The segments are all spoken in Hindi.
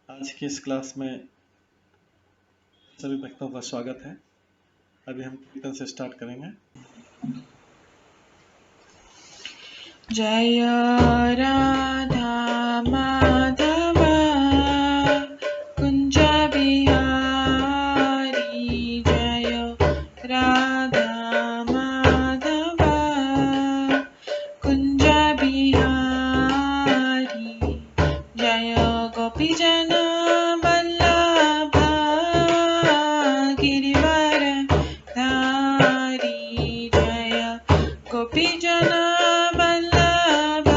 आज की इस क्लास में सभी भक्तों का स्वागत है। अभी हम कीर्तन से स्टार्ट करेंगे। जय राधा माधव कुंज बिहारी, जय राधा माधव कुंज बिहारी, जय गोपीजन वल्लभ गिरिवर धारी, जय गोपीजन वल्लभ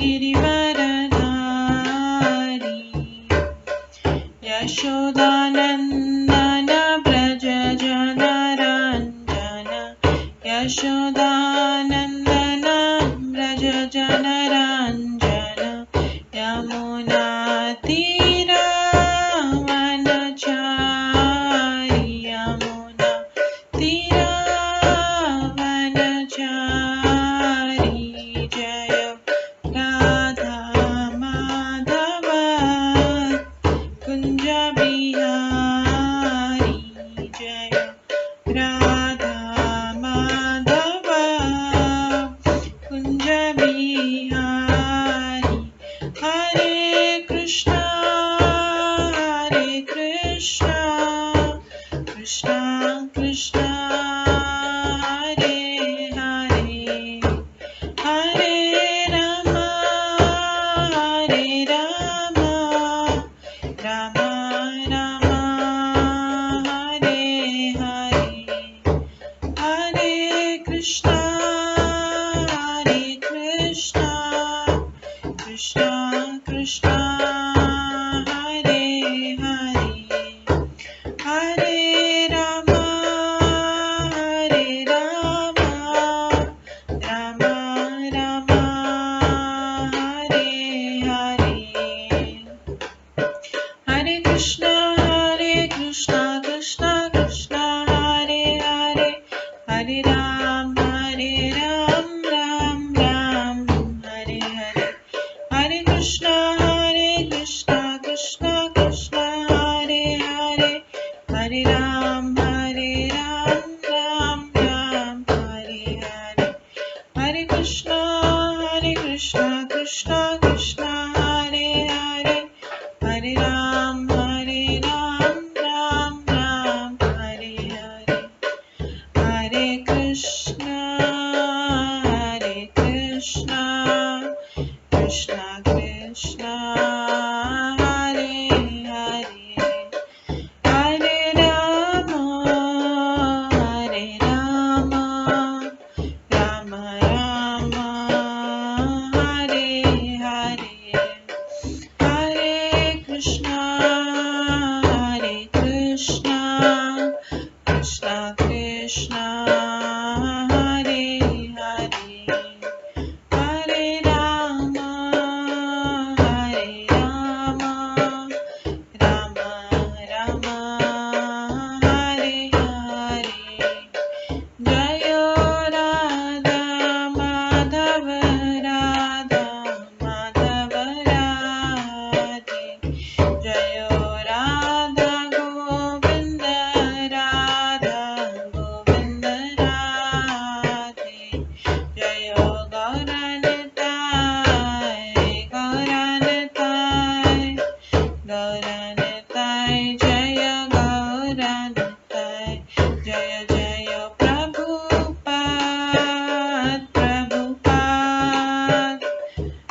गिरिवर धारी, यशोदानंदन व्रज जनरंजन, यशोदानंदन व्रज जनरंजन, यमुना तीरावनचारी, यमुना तीरावनचारी, जय राधा माधव कुंज बिहारी, जय राधा माधव कुंज बिहारी, हरे कृष्णा कृष्णा कृष्णा हरे हरे, हरे राम राम राम हरे हरे, हरे कृष्णा कृष्णा कृष्णा हरे हरे, हरे राम राम राम हरे हरे, हरे कृष्णा कृष्णा कृष्णा हरे हरे, हरे राम राम राम हरे हरे, हरे कृष्णा कृष्णा कृष्णा हरे हरे, हरे राम राम राम हरे हरे, हरे कृष्णा कृष्णा कृष्णा हरे हरे, हरे राम राम राम हरे हरे, हरे कृष्णा कृष्णा कृष्णा हरे हरे, हरे राम राम राम हरे हरे, हरे कृष्णा कृष्णा कृष्णा हरे हरे, हरे राम राम राम हरे हरे, जय राधा माधव राधे, जय राधा गोविंद राधे, जय गौरनताय जय गौरनताय, जय जय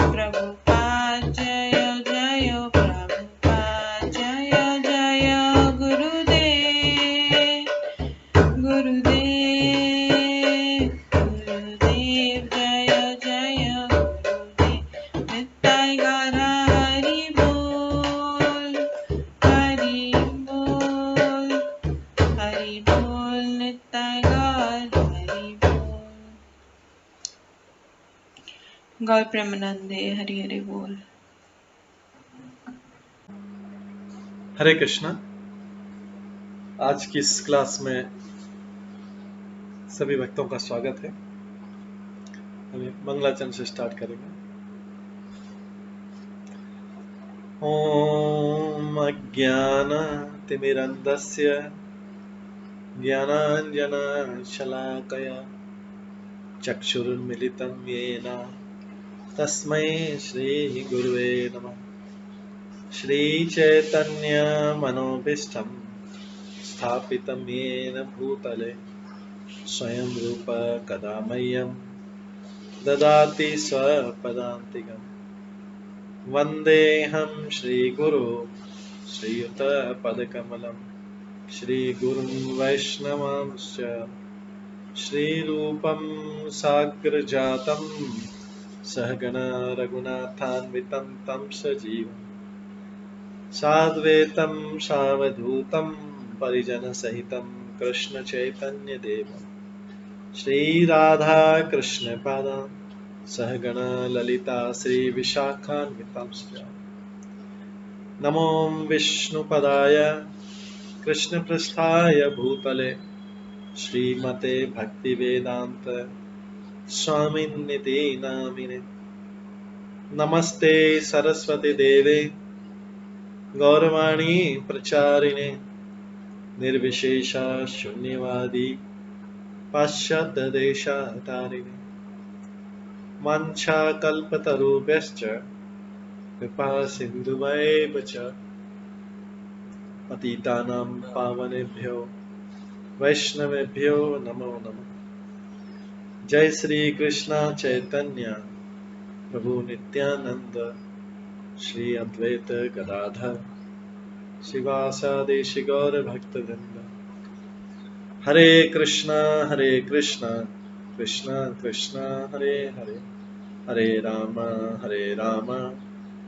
प्रभुपाद जय जय प्रभुपाद, जय जय गुरुदेव जय जय गुरुदेव, नित्य गौर हरि बोल नित्य गौर हरि बोल, गौर प्रेमानंदे हरि हरि बोल। हरे कृष्णा। आज की इस क्लास में सभी भक्तों का स्वागत है। अभी मंगलाचरण से स्टार्ट करेंगे। ॐ अज्ञानतिमिरन्धस्य ज्ञानाञ्जनशलाकया चक्षुरुन्मिलितं येन तस्मै श्रीगुरुवे नमः। श्रीचैतन्यमनोभीष्टं स्थापितं येन भूतले स्वयं रूप कदा मह्यं ददाति स्वपदान्तिकम्। वन्देऽहं श्रीगुरो श्रीयुतपदकमलं श्रीगुरुं वैष्णवांश्च श्रीरूपं साग्रजातं सहगण रघुनाथान्वितं तं सजीवं साद्वैतं सावधूतं परिजनसहितं कृष्णचैतन्यदेवं श्रीराधाकृष्णपादान् सहगण ललिता श्रीविशाखान्वितांश्च नमो विष्णुपदाय कृष्णपृष्ठाय भूतले श्रीमते भक्तिवेदांत स्वामिन्निति नामिने। नमस्ते सरस्वती देवे गौरवाणी प्रचारिणे निर्विशेष शून्यवादी पाश्चात्य देशातारिणे वाञ्छाकल्पतरुभ्यश्च कृपा सिन्धुभैव च पतितानां पावनेभ्यो वैष्णवेभ्यो नमो नमः। जय श्री कृष्ण चैतन्य प्रभु नित्यानंद श्री अद्वैत गदाधर शिवासादि गौर भक्तवृंद। हरे कृष्णा कृष्णा कृष्णा हरे हरे, हरे राम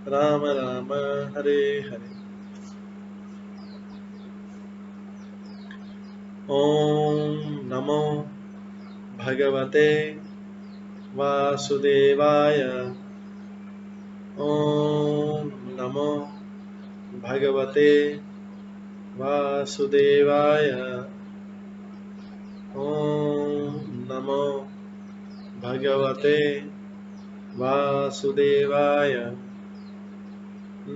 राम राम हरे हरे। ओम नमो भगवते वासुदेवाय। ओम नमो भगवते वासुदेवाय। ओम नमो भगवते वासुदेवाय।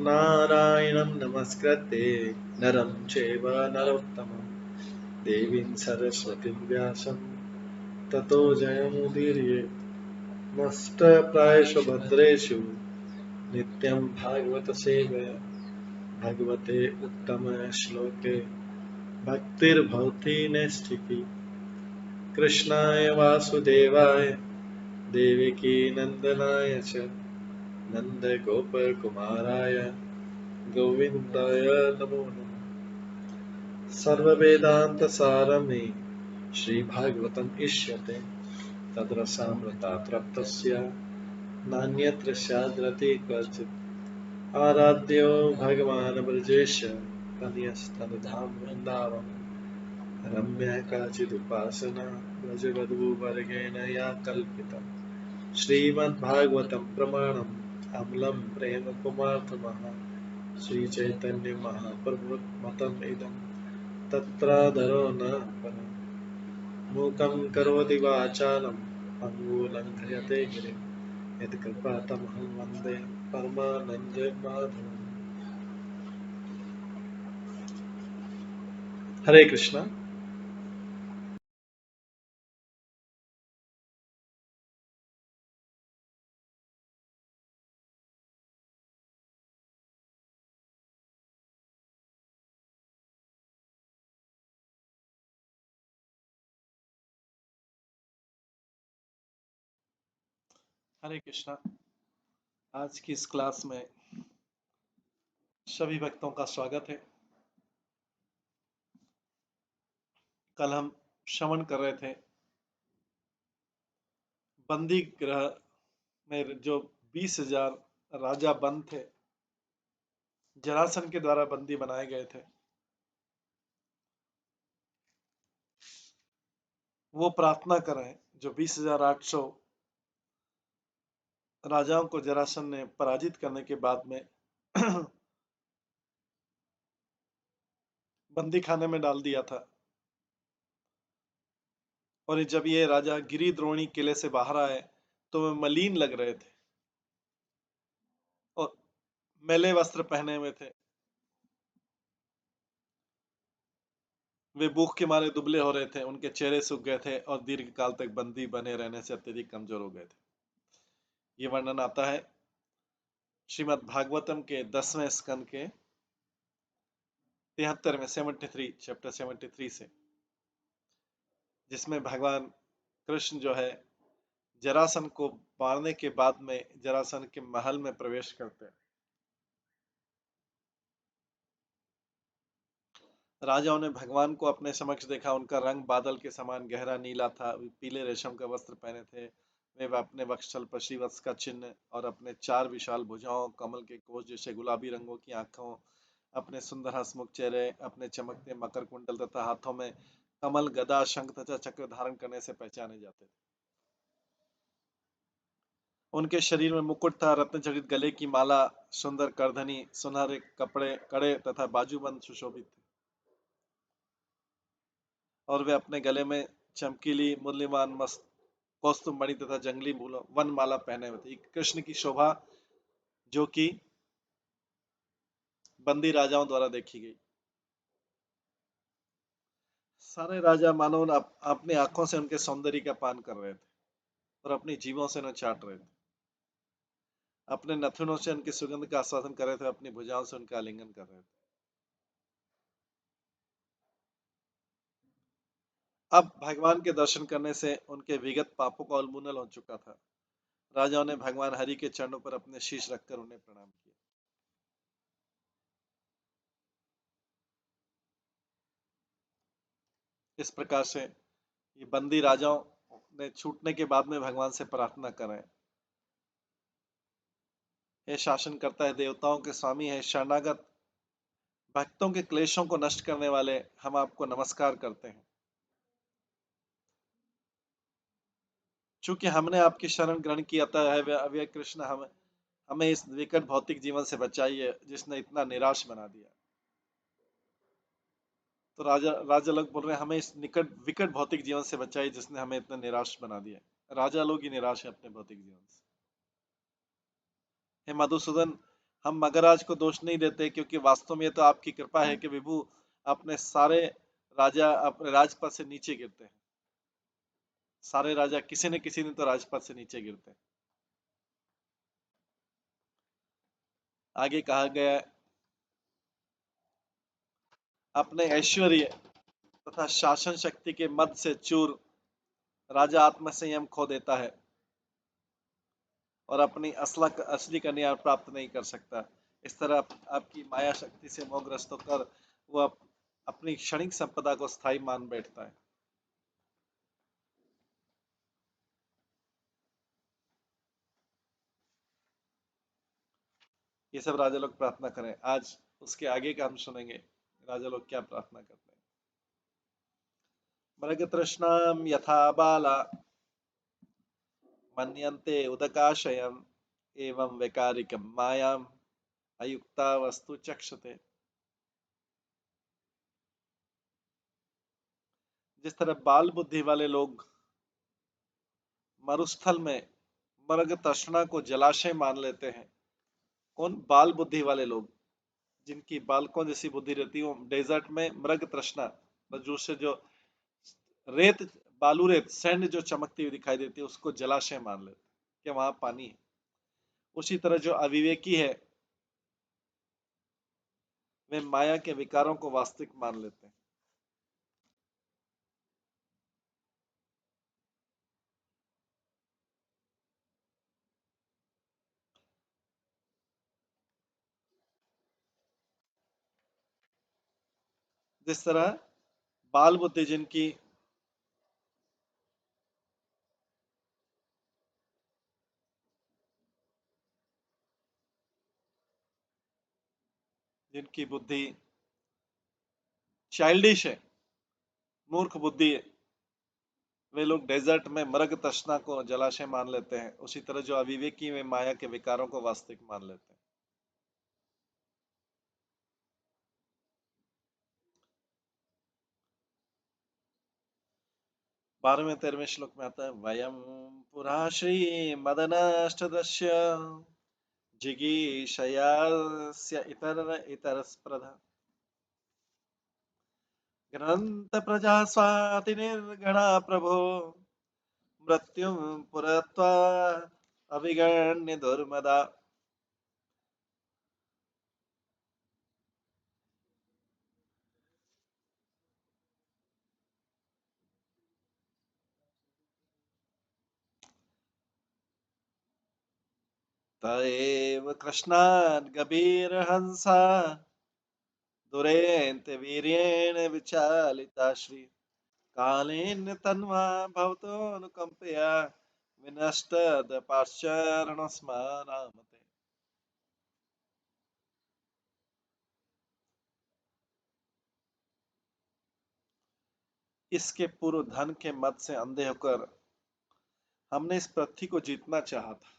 नारायणं नमस्कृत्य नरं चैव नरोत्तमं देवीं सरस्वतीं व्यासं ततो जयमुदीरये। नष्टप्रायेषु भद्रेषु नित्यं भागवत सेवया भगवते उत्तम श्लोके भक्तिर्भवति नैष्ठिकी। कृष्णाय वासुदेवाय देवकी नंदनाय च नन्दगोपकुमाराय गोविन्दाय नमो नमः। सर्ववेदान्तसारमे श्रीभागवतम् इष्यते तद्रसामृतात् नान्यत्र स्याद्रति क्वचित्। आराध्यो भगवान् ब्रजेश तनयस्तनुधाम वृन्दावन रम्या काचिदुपासना व्रजवधूवर्गेण या कल्पिता। श्रीमद्भागवतं प्रमाणम् अमलं प्रेम कुमार्थमः श्रीचैतन्य महाप्रभुमतम् इदं तत्रादरो न परम्। मूकं करोति वाचालं पङ्गुलङ्घयते गिरिं यत्कृपातमहं वन्दे परमानन्दमाधवम्। हरे कृष्णा। हरे कृष्णा। आज की इस क्लास में सभी भक्तों का स्वागत है। कल हम श्रवण कर रहे थे बंदी ग्रह में जो 20,000 राजा बंद थे, जरासंध के द्वारा बंदी बनाए गए थे। वो प्रार्थना कर रहे हैं जो 20,800 राजाओं को जरासंध ने पराजित करने के बाद में बंदी खाने में डाल दिया था। और जब ये राजा गिरिद्रोणी किले से बाहर आए तो वे मलिन लग रहे थे और मैले वस्त्र पहने हुए थे। वे भूख के मारे दुबले हो रहे थे, उनके चेहरे सूख गए थे और दीर्घ काल तक बंदी बने रहने से अत्यधिक कमजोर हो गए थे। ये वर्णन आता है श्रीमद् भागवतम के 10वें स्कंद के 73 में 73 चैप्टर 73 से, जिसमें भगवान कृष्ण जो है जरासंध को मारने के बाद में जरासंध के महल में प्रवेश करते हैं। राजाओं ने भगवान को अपने समक्ष देखा। उनका रंग बादल के समान गहरा नीला था। वे पीले रेशम का वस्त्र पहने थे। वे अपने वक्षस्थल पर श्रीवत्स का चिन्ह और अपने 4 विशाल भुजाओं, कमल के कोष जैसे गुलाबी रंगों की आंखों, अपने सुंदर हंसमुख चेहरे, अपने चमकते मकर कुंडल तथा हाथों में कमल, गदा, शंख तथा चक्र धारण करने से पहचाने जाते थे। उनके शरीर में मुकुट था, रत्न जड़ित गले की माला, सुंदर करधनी, सुनहरे कपड़े, कड़े तथा बाजूबंद सुशोभित थे। और वे अपने गले में चमकीली मूल्यवान मस्त कौस्तुभ मणि तथा जंगली वन माला पहने हुए थे। कृष्ण की शोभा जो कि बंदी राजाओं द्वारा देखी गई। सारे राजा मानो अपनी आंखों से उनके सौंदर्य का पान कर रहे थे और अपनी जीभों से उन्हें चाट रहे थे। अपने नथुनों से उनकी सुगंध का आस्वादन कर रहे थे, अपनी भुजाओं से उनका आलिंगन कर रहे थे। अब भगवान के दर्शन करने से उनके विगत पापों का उन्मूलन हो चुका था। राजाओं ने भगवान हरि के चरणों पर अपने शीश रखकर उन्हें प्रणाम किया। इस प्रकार से ये बंदी राजाओं ने छूटने के बाद में भगवान से प्रार्थना करें, हे शासन करता है, देवताओं के स्वामी है, शरणागत भक्तों के क्लेशों को नष्ट करने वाले, हम आपको नमस्कार करते हैं। चूंकि हमने आपकी शरण ग्रहण किया था, है कृष्ण, हमें इस विकट भौतिक जीवन से बचाइए जिसने इतना निराश बना दिया। तो राजा लोग बोल रहे हैं, हमें इस विकट भौतिक जीवन से बचाइए जिसने हमें इतना निराश बना दिया। राजा लोग ही निराश है अपने भौतिक जीवन से। हे मधुसूदन, हम मगरराज को दोष नहीं देते, क्योंकि वास्तव में तो आपकी कृपा है कि विभु अपने सारे राजा अपने राजपद से नीचे गिरते हैं। सारे राजा किसी न किसी दिन तो राजपद से नीचे गिरते हैं। आगे कहा गया, अपने ऐश्वर्य तथा शासन शक्ति के मद से चूर राजा आत्मसंयम खो देता है और अपनी असली कन्या प्राप्त नहीं कर सकता। इस तरह आपकी माया शक्ति से मोहग्रस्त होकर वह अपनी क्षणिक संपदा को स्थायी मान बैठता है। ये सब राजा लोग प्रार्थना करें। आज उसके आगे का हम सुनेंगे, राजा लोग क्या प्रार्थना करते हैं। मृगतृष्णां यथा बाला मन्यन्ते उदकाशयम् एवं वैकारिकं मायाम अयुक्ता वस्तु चक्षते। जिस तरह बाल बुद्धि वाले लोग मरुस्थल में मृग तृष्णा को जलाशय मान लेते हैं। कौन? बाल बुद्धि वाले लोग, जिनकी बालकों जैसी बुद्धि रहती है, डेजर्ट में मृग तृष्णा, जो से जो रेत, बालू रेत, सैंड जो चमकती हुई दिखाई देती है, उसको जलाशय मान लेते हैं कि वहां पानी है। उसी तरह जो अविवेकी है, वे माया के विकारों को वास्तविक मान लेते हैं। जिस तरह बाल बुद्धि जिनकी जिनकी बुद्धि चाइल्डिश है, मूर्ख बुद्धि है, वे लोग डेजर्ट में मृग तृष्णा को जलाशय मान लेते हैं। उसी तरह जो अविवेकी वे माया के विकारों को वास्तविक मान लेते हैं। 12वें-13वें श्लोक में आता है, वयम पुरा श्री मदनाष्टदस्य जिगीषयास्य इतरस्प्रधा ग्रन्थ प्रजा स्वाति निर्गणा प्रभो मृत्युं पुरत्वा अभिगण्य दुर्मदा। त एव कृष्णान् गभीरहंसा दुरेन्ते वीर्येण विचालिताश्री कालेन तन्वा भवतोऽनुकम्पया विनष्टदपाश्चरणस्मरामते। इसके पूर्व धन के मद से अंधे होकर हमने इस पृथ्वी को जीतना चाहा था।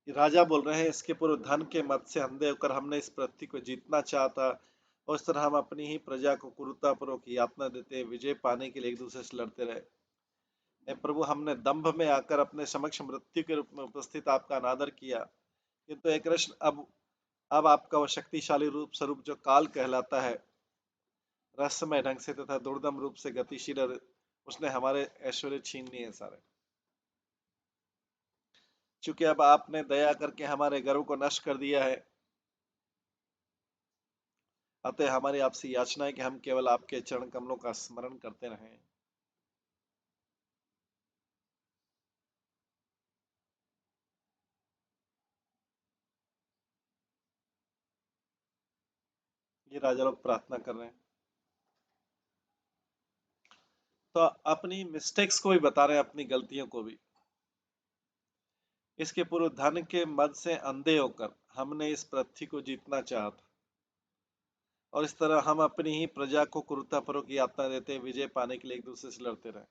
राजा बोल रहे हैं, इसके पूर्व धन के मद से अंधे होकर हमने इस पृथ्वी को जीतना चाहा था और इस तरह हम अपनी ही प्रजा को क्रूरतापूर्वक यातना देते विजय पाने के लिए एक दूसरे से लड़ते रहे। हे प्रभु, हमने दंभ में आकर अपने समक्ष मृत्यु के रूप में उपस्थित आपका अनादर किया, किंतु हे कृष्ण, अब आपका वह शक्तिशाली रूप स्वरूप जो काल कहलाता है, रहस्यमय ढंग से तथा दुर्दम रूप से गतिशील, और उसने हमारे ऐश्वर्य छीन लिए सारे। चूंकि अब आपने दया करके हमारे गर्व को नष्ट कर दिया है, अतः हमारी आपसे याचना है कि हम केवल आपके चरण कमलों का स्मरण करते रहें। ये राजा लोग प्रार्थना कर रहे हैं, तो अपनी मिस्टेक्स को भी बता रहे हैं, अपनी गलतियों को भी। इसके पूर्व धन के मद से अंधे होकर हमने इस पृथ्वी को जीतना चाहा था और इस तरह हम अपनी ही प्रजा को क्रूरतापूर्वक यातना देते विजय पाने के लिए एक दूसरे से लड़ते रहे।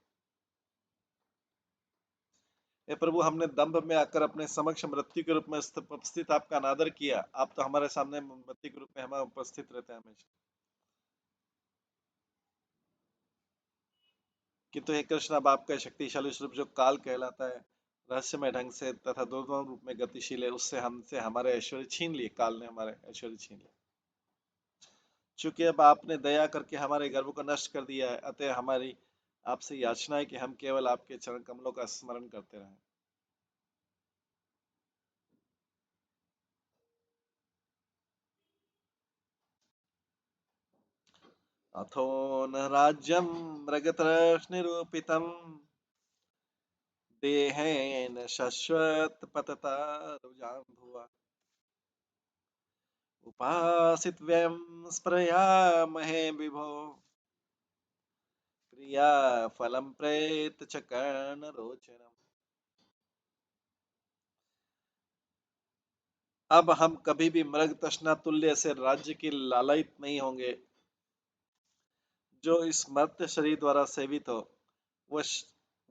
हे प्रभु, हमने दंभ में आकर अपने समक्ष मृत्यु के रूप में उपस्थित आपका अनादर किया। आप तो हमारे सामने मृत्यु के रूप में हमारे उपस्थित रहते हैं हमेशा, किंतु हे कृष्ण, अब आपका शक्तिशाली स्वरूप जो काल कहलाता है, रहस्यमय ढंग से तथा दोनों रूप में गतिशील है, उससे हमसे हमारे ऐश्वर्य छीन लिए, काल ने हमारे ऐश्वर्य छीन लिए। चूंकि अब आपने दया करके हमारे गर्व को नष्ट कर दिया है, अतः हमारी आपसे याचना है कि हम केवल आपके चरण कमलों का स्मरण करते रहें। अथो न राज्यं मृगतृष्णिरूपितं देहेन शश्वत रुजाम्भुवा उपासितव्यं स्प्रयामहे विभो क्रिया फलं प्रेत च कर्णरोचनम्। अब हम कभी भी मृग तृष्णा तुल्य से राज्य की लालयित नहीं होंगे। जो इस मर्त्य शरीर द्वारा सेवित हो, वह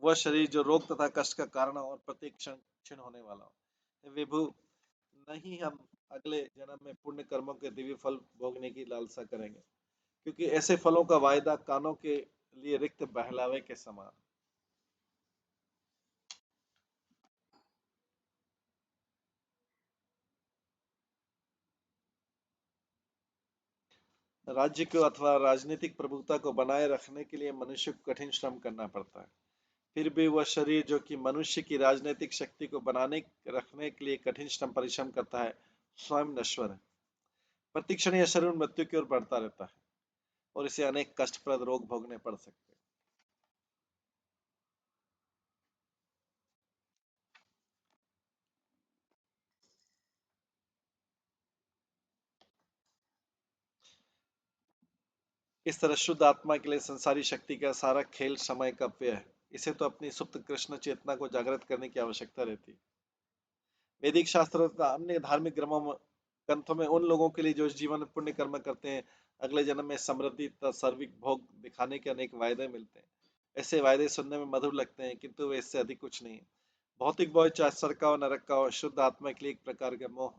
वह शरीर जो रोग तथा कष्ट का कारण हो और प्रत्येक क्षण क्षीण होने वाला हो। विभु, नहीं हम अगले जन्म में पुण्य कर्मों के दिव्य फल भोगने की लालसा करेंगे, क्योंकि ऐसे फलों का वायदा कानों के लिए रिक्त बहलावे के समान। राज्य को अथवा राजनीतिक प्रभुता को बनाए रखने के लिए मनुष्य को कठिन श्रम करना पड़ता है। फिर भी वह शरीर जो कि मनुष्य की राजनीतिक शक्ति को बनाने रखने के लिए कठिन श्रम परिश्रम करता है, स्वयं नश्वर है। प्रतिक्षण यह शरीर मृत्यु की ओर बढ़ता रहता है और इसे अनेक कष्टप्रद रोग भोगने पड़ सकते हैं। इस तरह शुद्ध आत्मा के लिए संसारी शक्ति का सारा खेल समय का व्यय है। इसे तो अपनी सुप्त कृष्ण चेतना को जागृत करने की आवश्यकता रहती है। वैदिक शास्त्रों तथा अन्य धार्मिक ग्रंथों में उन लोगों के लिए जो इस जीवन में पुण्य कर्म करते हैं, अगले जन्म में समृद्धि तथा सर्विक भोग दिखाने के अनेक वायदे मिलते हैं। ऐसे वायदे सुनने में मधुर लगते हैं, किंतु वे इससे अधिक कुछ नहीं है। भौतिक भोग चाहे स्वर्ग का हो नरक का हो, शुद्ध आत्मा के लिए एक प्रकार का मोह।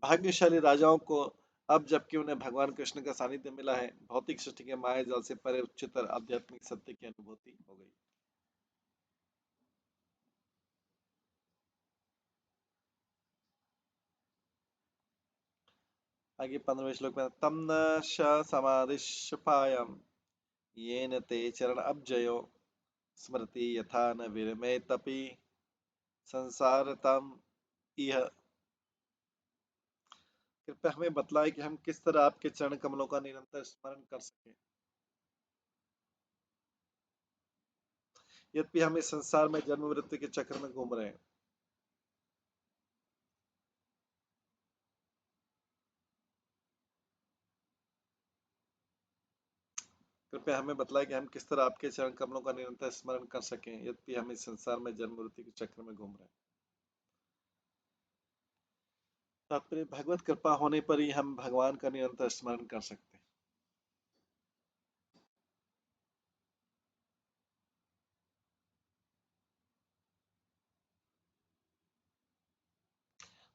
भाग्यशाली राजाओं को अब जबकि उन्हें भगवान कृष्ण का सानिध्य मिला है, भौतिक सृष्टि के माया जाल से परे उच्चतर आध्यात्मिक सत्य की अनुभूति हो गई। आगे 15वें श्लोक में, तम न समाधिशपायम येन ते चरण अब्जयो स्मृति यथा न विरमे तपि संसारतम इह। कृपया हमें बतलाए कि हम किस तरह आपके चरण कमलों का निरंतर स्मरण कर सकें, यद्यपि हम इस संसार में जन्म मृत्यु के चक्र में घूम रहे हैं। कृपया हमें बतलाएं कि हम किस तरह आपके चरण कमलों का निरंतर स्मरण कर सकें, यद्यपि हम इस संसार में जन्म मृत्यु के चक्र में घूम रहे हैं। तात्पर्य, भगवत कृपा होने पर ही हम भगवान का निरंतर स्मरण कर सकते हैं।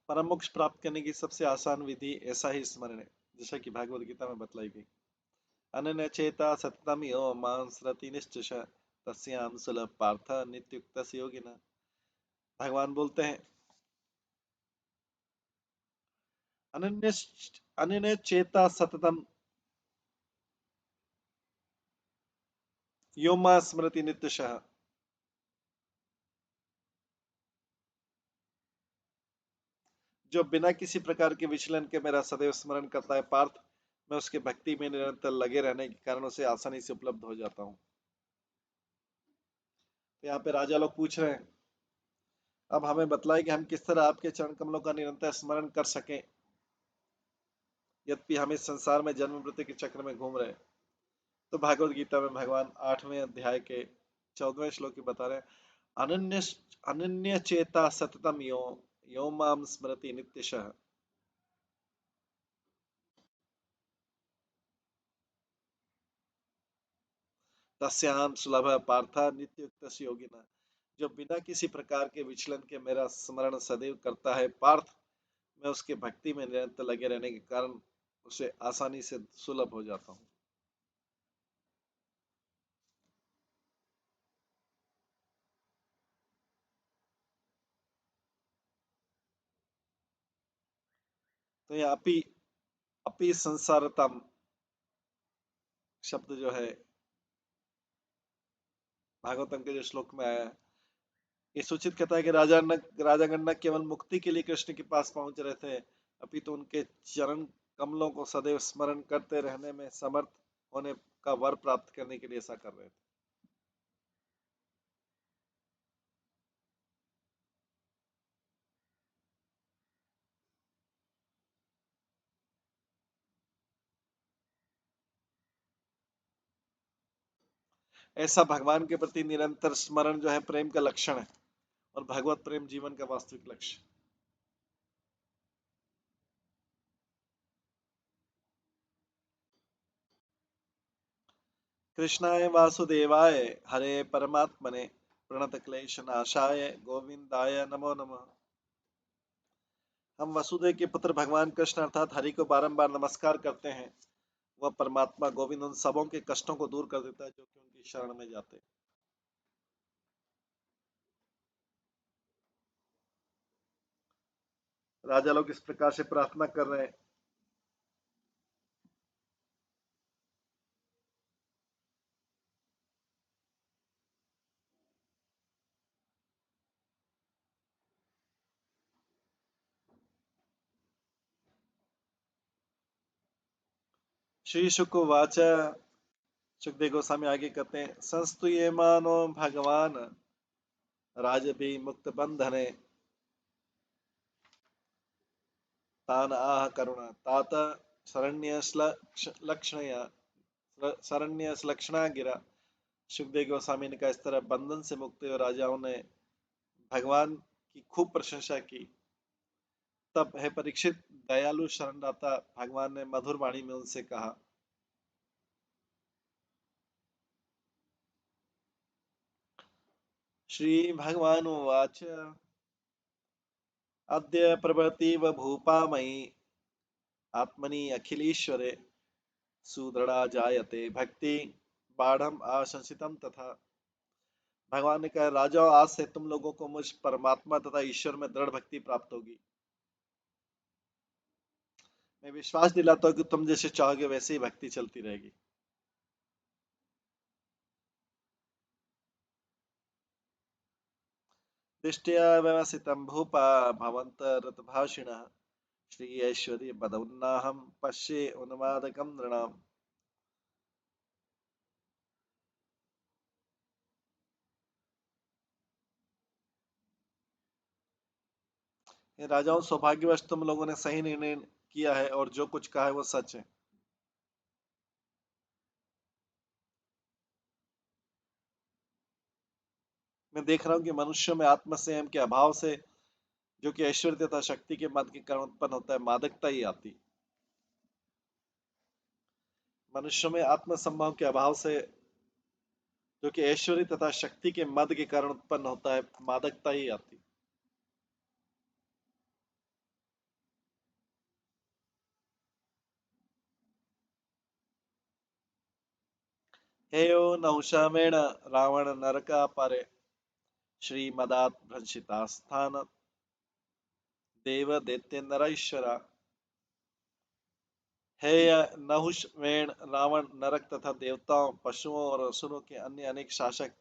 परम मोक्ष प्राप्त करने की सबसे आसान विधि ऐसा ही स्मरण है, जैसा कि भागवत गीता में बतलाई गई। अनन्य चेता सततम यो मां स्मरति निश्चय तस्याम सुलभ पार्थ नित्युक्त योगिना। भगवान बोलते हैं, अनन्य अनन्य चेता सततम यो मां स्मरति नित्यशः। जो बिना किसी प्रकार के विचलन के मेरा सदैव स्मरण करता है पार्थ, मैं उसके भक्ति में निरंतर लगे रहने के कारण उसे आसानी से उपलब्ध हो जाता हूँ। तो यहाँ पे राजा लोग पूछ रहे हैं, अब हमें बतलाए कि हम किस तरह आपके चरण कमलों का निरंतर स्मरण कर सकें, यद्यपि हम इस संसार में जन्म मृत्यु के चक्र में घूम रहे हैं। तो भागवत गीता में भगवान 8वें अध्याय के 14वें श्लोक में बता रहे हैं, अनन्य अनन्य चेता सततम यो यो माम स्मरति नित्यशः तस्याम सुलभ पार्थ नित्युक्त योगिना। जो बिना किसी प्रकार के विचलन के मेरा स्मरण सदैव करता है पार्थ, मैं उसके भक्ति में निरंतर लगे रहने के कारण उसे आसानी से सुलभ हो जाता हूँ। तो ये अपी संसारतम शब्द जो है भागवतम के जो श्लोक में आया है, ये सूचित करता है कि राजागण न केवल मुक्ति के लिए कृष्ण के पास पहुंच रहे थे, अपितु उनके चरण कमलों को सदैव स्मरण करते रहने में समर्थ होने का वर प्राप्त करने के लिए ऐसा कर रहे थे। ऐसा भगवान के प्रति निरंतर स्मरण जो है प्रेम का लक्षण है, और भगवत प्रेम जीवन का वास्तविक लक्ष्य। कृष्णाय वासुदेवाय हरे परमात्मने प्रणत क्लेश नाशाय गोविंदाय नमो नमः। हम वसुदेव के पुत्र भगवान कृष्ण अर्थात हरि को बारंबार नमस्कार करते हैं। वह परमात्मा गोविंद उन सबों के कष्टों को दूर कर देता है जो कि उनकी शरण में जाते हैं। राजा लोग इस प्रकार से प्रार्थना कर रहे हैं, श्री शुकवाच। सुखदेव गोस्वामी आगे कहते हैं, संस्तुये मानो भगवान राजभी मुक्त बंधने तान आह करुणा तात शरण्य लक्षणया शरण्य लक्षणा गिरा। सुखदेव गोस्वामी ने कहा, इस तरह बंधन से मुक्त हुए राजाओं ने भगवान की खूब प्रशंसा की। तब है परीक्षित दयालु शरणदाता भगवान ने मधुर वाणी में उनसे कहा, श्री भगवान उवाच अद्य प्रभृति भूपा मयि आत्मनि अखिलेश्वरे सुदृढ़ा जायते भक्ति बाढ़ आशंसितम तथा। भगवान ने कहा, राजाओं, आज से तुम लोगों को मुझ परमात्मा तथा ईश्वर में दृढ़ भक्ति प्राप्त होगी। मैं विश्वास दिलाता हूँ कि तुम जैसे चाहोगे वैसे ही भक्ति चलती रहेगी। दृष्टिया व्यवसितं भूपा भवन्त रतभाषिणः श्री ऐश्वर्य पदौन्नाहं पश्ये उन्मादकं नृणाम्। हे राजाओं, सौभाग्यवश तुम लोगों ने सही निर्णय किया है और जो कुछ कहा है वो सच है। मैं देख रहा हूँ कि मनुष्यों में आत्म संयम के अभाव से, जो कि ऐश्वर्य तथा शक्ति के मद के कारण उत्पन्न होता है, मादकता ही आती। मनुष्यों में आत्मसंभव के अभाव से, जो कि ऐश्वर्य तथा शक्ति के मद के कारण उत्पन्न होता है, मादकता ही आती। हेयो नहुषामेण रावण नरका पारे श्रीमदात् भ्रंशितास्थान देव दैत्य नरईश्वरा। हे नहुष वेण रावण नरक तथा देवताओं, पशुओं और असुरों के अन्य अनेक शासक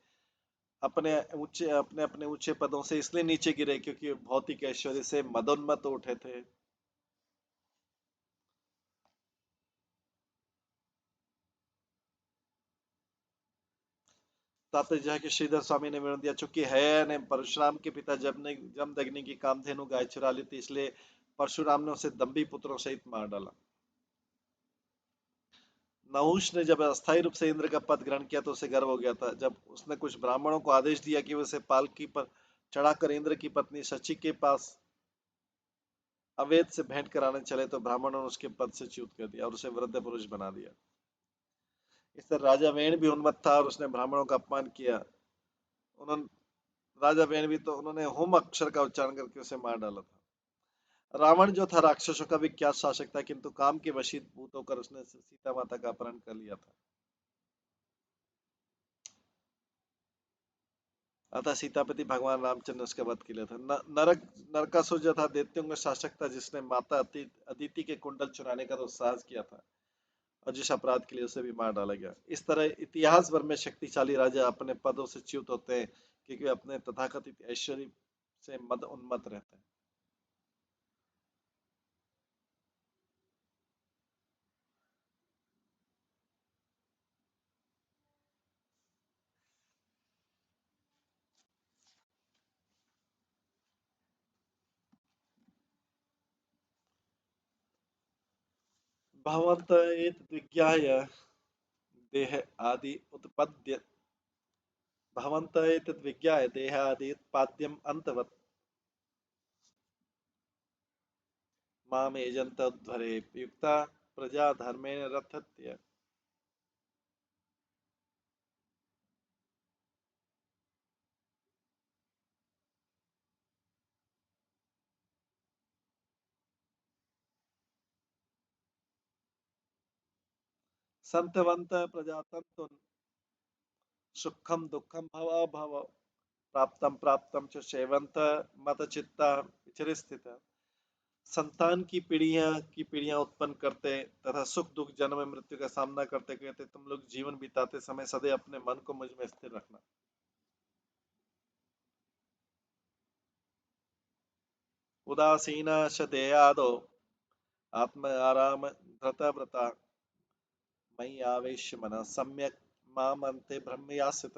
अपने अपने ऊंचे पदों से इसलिए नीचे गिरे क्योंकि भौतिक ऐश्वर्य से मदोन्मत्त उठे थे। तात्पर्य है कि श्रीधर स्वामी ने विवरण दिया, चूंकि है ने परशुराम के पिता जमदग्नि की कामधेनु गाय चुरा ली थी, इसलिए परशुराम ने उसे दंभी पुत्रों सहित मार डाला। नहुष ने जब अस्थायी रूप से इंद्र का पद ग्रहण किया तो उसे गर्व हो गया था। जब उसने कुछ ब्राह्मणों को आदेश दिया कि वे उसे पालकी पर चढ़ाकर इंद्र की पत्नी शची के पास अवैध से भेंट कराने चले तो ब्राह्मणों ने उसके पद से च्युत कर दिया और उसे वृद्ध पुरुष बना दिया। इस तरह राजा वेण भी उन्मत्त था और उसने ब्राह्मणों का अपमान किया। उन्होंने राजा वेण भी तो उन्होंने होम अक्षर का उच्चारण करके उसे मार डाला था। रावण जो था राक्षसों का विख्यात शासक था, किंतु काम के वशीभूत होकर उसने सीता माता का अपहरण कर लिया था। अतः सीतापति भगवान रामचंद्र उसका वध के लिए था। नरकासुर जो था दैत्यों का शासक था, जिसने माता अदिति के कुंडल चुराने का तो साहस किया था और जिस अपराध के लिए उसे भी मार डाला गया। इस तरह इतिहास भर में शक्तिशाली राजा अपने पदों से च्युत होते हैं क्योंकि वे अपने तथाकथित ऐश्वर्य से मद उन्मत्त रहते हैं। भगवत एतद् विज्ञाय देह आदि उत्पद्य भवन्त एतद् विज्ञाय देह आदि उत्पाद्यम अंतवत् माम एजन्त ध्वरे युक्ता प्रजा धर्मेण रथत्य। संतवंत प्रजातंतुन सुखम दुखम भव भव प्राप्तम च सेवंत मत चित्ता विचर। संतान की पीढ़ियां उत्पन्न करते तथा सुख दुख जन्म मृत्यु का सामना करते कहते, तुम लोग जीवन बिताते समय सदैव अपने मन को मुझ में स्थिर रखना। उदासीन शतेयादो आत्म आराम धृता व्रता मयि आवेश्य मन सम्यक माम अंते ब्रह्मयास्यत।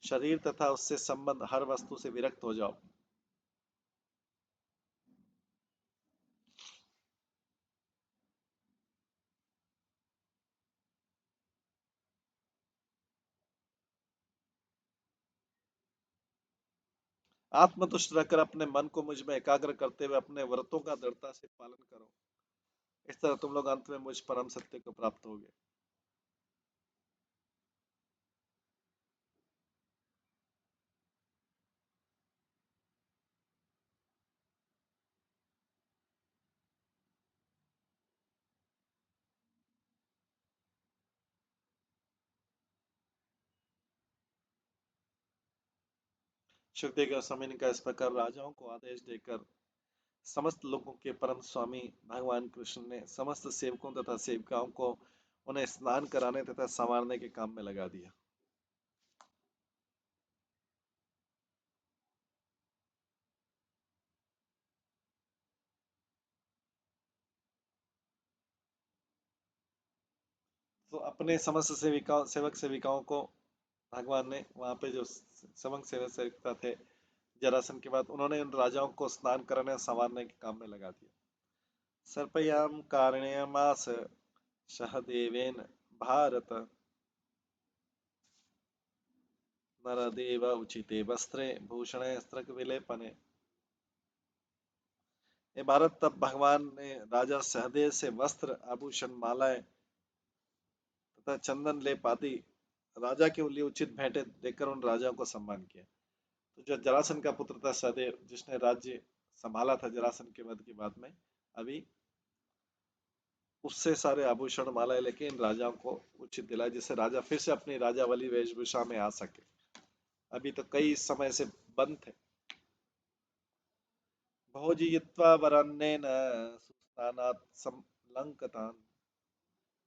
शरीर तथा उससे संबंध हर वस्तु से विरक्त हो जाओ। आत्मतुष्ट रहकर अपने मन को मुझ में एकाग्र करते हुए अपने व्रतों का दृढ़ता से पालन करो। इस तरह तुम लोग अंत में मुझ परम सत्य को प्राप्त होगे। सुखदेव गोस्वामी ने कहा, इस प्रकार राजाओं को आदेश देकर समस्त लोगों के परम स्वामी भगवान कृष्ण ने समस्त सेवकों तथा सेविकाओं को उन्हें स्नान कराने तथा संवारने के काम में लगा दिया। तो अपने समस्त सेविकाओं सेवक सेविकाओं को भगवान ने वहां पे जो समस्त सेवक सेविका थे जरासन के बाद उन्होंने उन राजाओं को स्नान कराने और संवारने के काम में लगा दिया। सर्पयाम कारण्यमास सहदेवेन भारत नरदेव उचिते वस्त्रे भूषणे स्त्रक विलेपने। ये भारत तब भगवान ने राजा सहदेव से वस्त्र आभूषण मालाएं तथा चंदन लेप आदि राजा के लिए उचित भेंटें देकर उन राजाओं को सम्मान किया। तो जो जरासन का पुत्र था सहदेव जिसने राज्य संभाला था जरासन के वध के बाद में, अभी उससे सारे आभूषण मालाएं लेके इन राजाओं को उचित दिलाया जिससे राजा फिर से अपनी राजा वाली वेशभूषा में आ सके। अभी तो कई समय से बंद थे। भोजयित्वा वरन्नेन सुस्नानात् संलंकतान्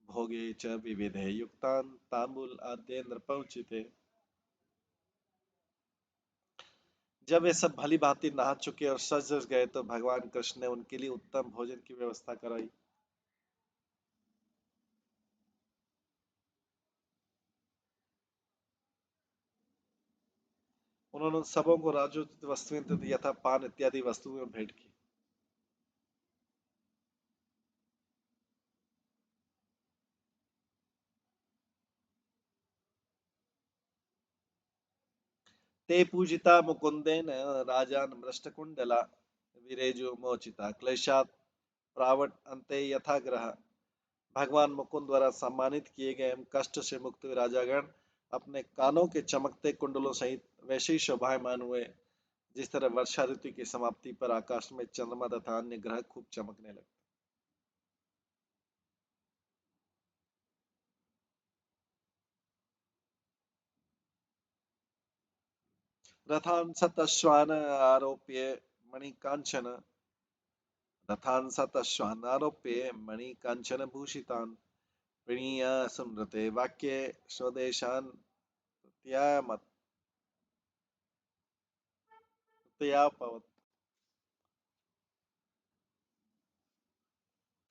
भोगे च विविधे युक्तान् तांबूल आद्येन्द्र पहुंचिते। जब वे सब भली भांति नहा चुके और सज धज गए तो भगवान कृष्ण ने उनके लिए उत्तम भोजन की व्यवस्था कराई। उन्होंने सबों को राजोचित वस्तुएं यथा पान इत्यादि वस्तुएं भेंट की। ते पूजिता मुकुंदेन राजान मृष्टकुंडला विरेजो मोचिता क्लेशात प्रावट अंते यथाग्रह। भगवान मुकुंद द्वारा सम्मानित किए गए एवं कष्ट से मुक्त हुए राजागण अपने कानों के चमकते कुंडलों सहित वैसे ही शोभायमान हुए जिस तरह वर्षा ऋतु की समाप्ति पर आकाश में चंद्रमा तथा अन्य ग्रह खूब चमकने लगे। रथान सतश्वान आरोप्य मणिकांचन रथान सतश्वान आरोप्य मणिकांचन भूषितान प्रणीय स्मृते वाक्ये स्वदेशान त्यापवत।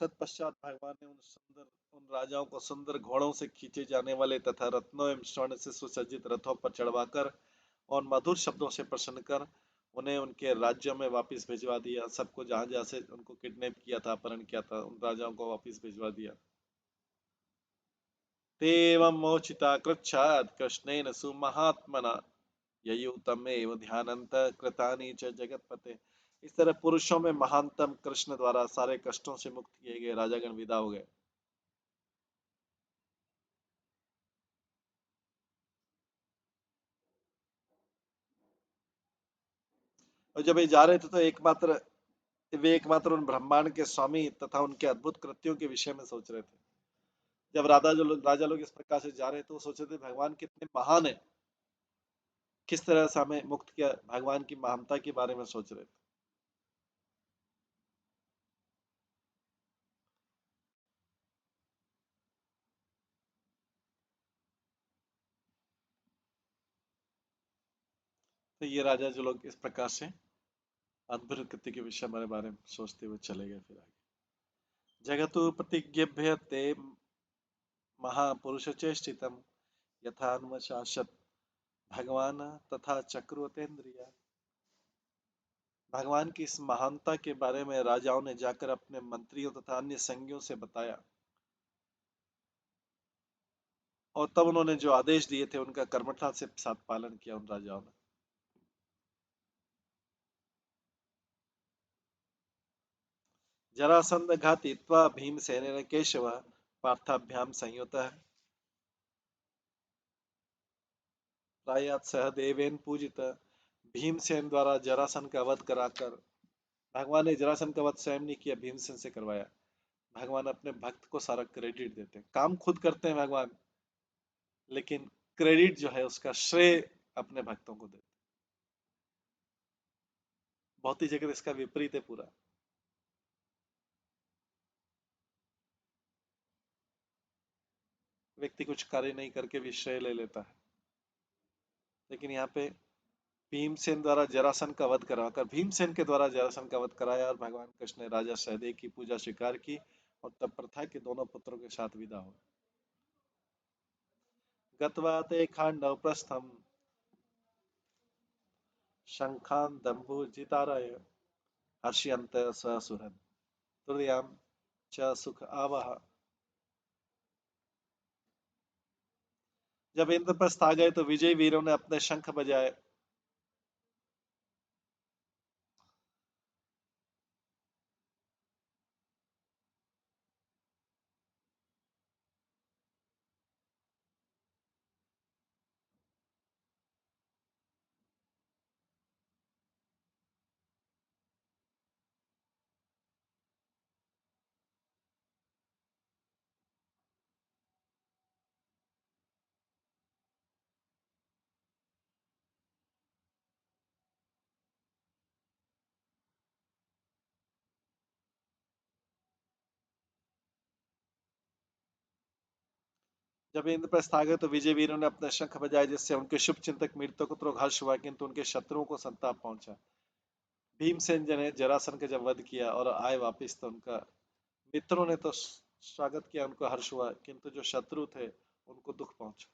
तत्पश्चात भगवान ने उन राजाओं को सुंदर घोड़ों से खींचे जाने वाले तथा रत्नों एवं स्वर्ण से सुसज्जित रथों पर चढ़वाकर और मधुर शब्दों से प्रसन्न कर उन्हें उनके राज्यों में वापस भिजवा दिया। सबको जहां जहां से उनको किडनैप किया था अपहरण किया था उन राजाओं को वापस भिजवा दिया। तेवं मोचिता कृच्छाद कृष्णेन सुमहात्मना ययुतमेव ध्यानंत कृतानि च जगतपते। इस तरह पुरुषों में महानतम कृष्ण द्वारा सारे कष्टों से मुक्त किए गए राजागण विदा हो गए। और जब ये जा रहे थे तो वे एकमात्र उन ब्रह्मांड के स्वामी तथा उनके अद्भुत कृत्यों के विषय में सोच रहे थे। जब राजा लोग इस प्रकार से जा रहे थे तो सोच रहे थे भगवान कितने महान है, किस तरह से हमें मुक्त किया, भगवान की महानता के बारे में सोच रहे थे। तो ये राजा जो लोग इस प्रकार से अद्भुत कृत्य के विषय हमारे बारे में सोचते हुए चले गए। फिर आगे जगतु प्रतिज्ञभ्य ते महापुरुष चेष्टितम यथानुशासत भगवान तथा चक्रुतेन्द्रिया। भगवान की इस महानता के बारे में राजाओं ने जाकर अपने मंत्रियों तथा अन्य संगियों से बताया और तब उन्होंने जो आदेश दिए थे उनका कर्मठता से साथ पालन किया उन राजाओं ने। जरासंध घातीत्वा भीमसेन केशव पार्थाभ्याम संयुतः प्रायात सहदेवेन पूजित। भीमसेन द्वारा जरासन का वध कराकर भगवान ने जरासन का वध स्वयं नहीं किया, भीमसेन से करवाया। भगवान अपने भक्त को सारा क्रेडिट देते हैं, काम खुद करते हैं भगवान, लेकिन क्रेडिट जो है उसका श्रेय अपने भक्तों को देते हैं। भौतिक जगत इसका विपरीत है पूरा। व्यक्ति कुछ कार्य नहीं करके भी श्रेय ले लेता है। लेकिन यहाँ पे भीमसेन द्वारा जरासंध का वध कराकर, भीमसेन के द्वारा जरासंध का वध कराया और भगवान कृष्ण ने राजा सहदेव की पूजा स्वीकार की और तब प्रथा के दोनों पुत्रों के साथ विदा हुए। गत्वा ते खांडव प्रस्थम शंखान दंभुजितारय हर्ष्यन्त ससुहृद तुर्याम च सुख आवह। जब इंद्रप्रस्थ आ गए तो विजयी वीरों ने अपने शंख बजाए। जब इंद्रप्रस्थ आ गए तो विजय वीरों ने अपने शंख बजाए, जिससे उनके शुभ चिंतक मृतकों को हर्ष हुआ, किंतु उनके शत्रुओं को संताप पहुंचा। भीमसेन जी ने जरासंध का जब वध किया और आए वापिस तो उनका मित्रों ने तो स्वागत किया, उनको हर्ष हुआ, किंतु जो शत्रु थे उनको दुख पहुंचा।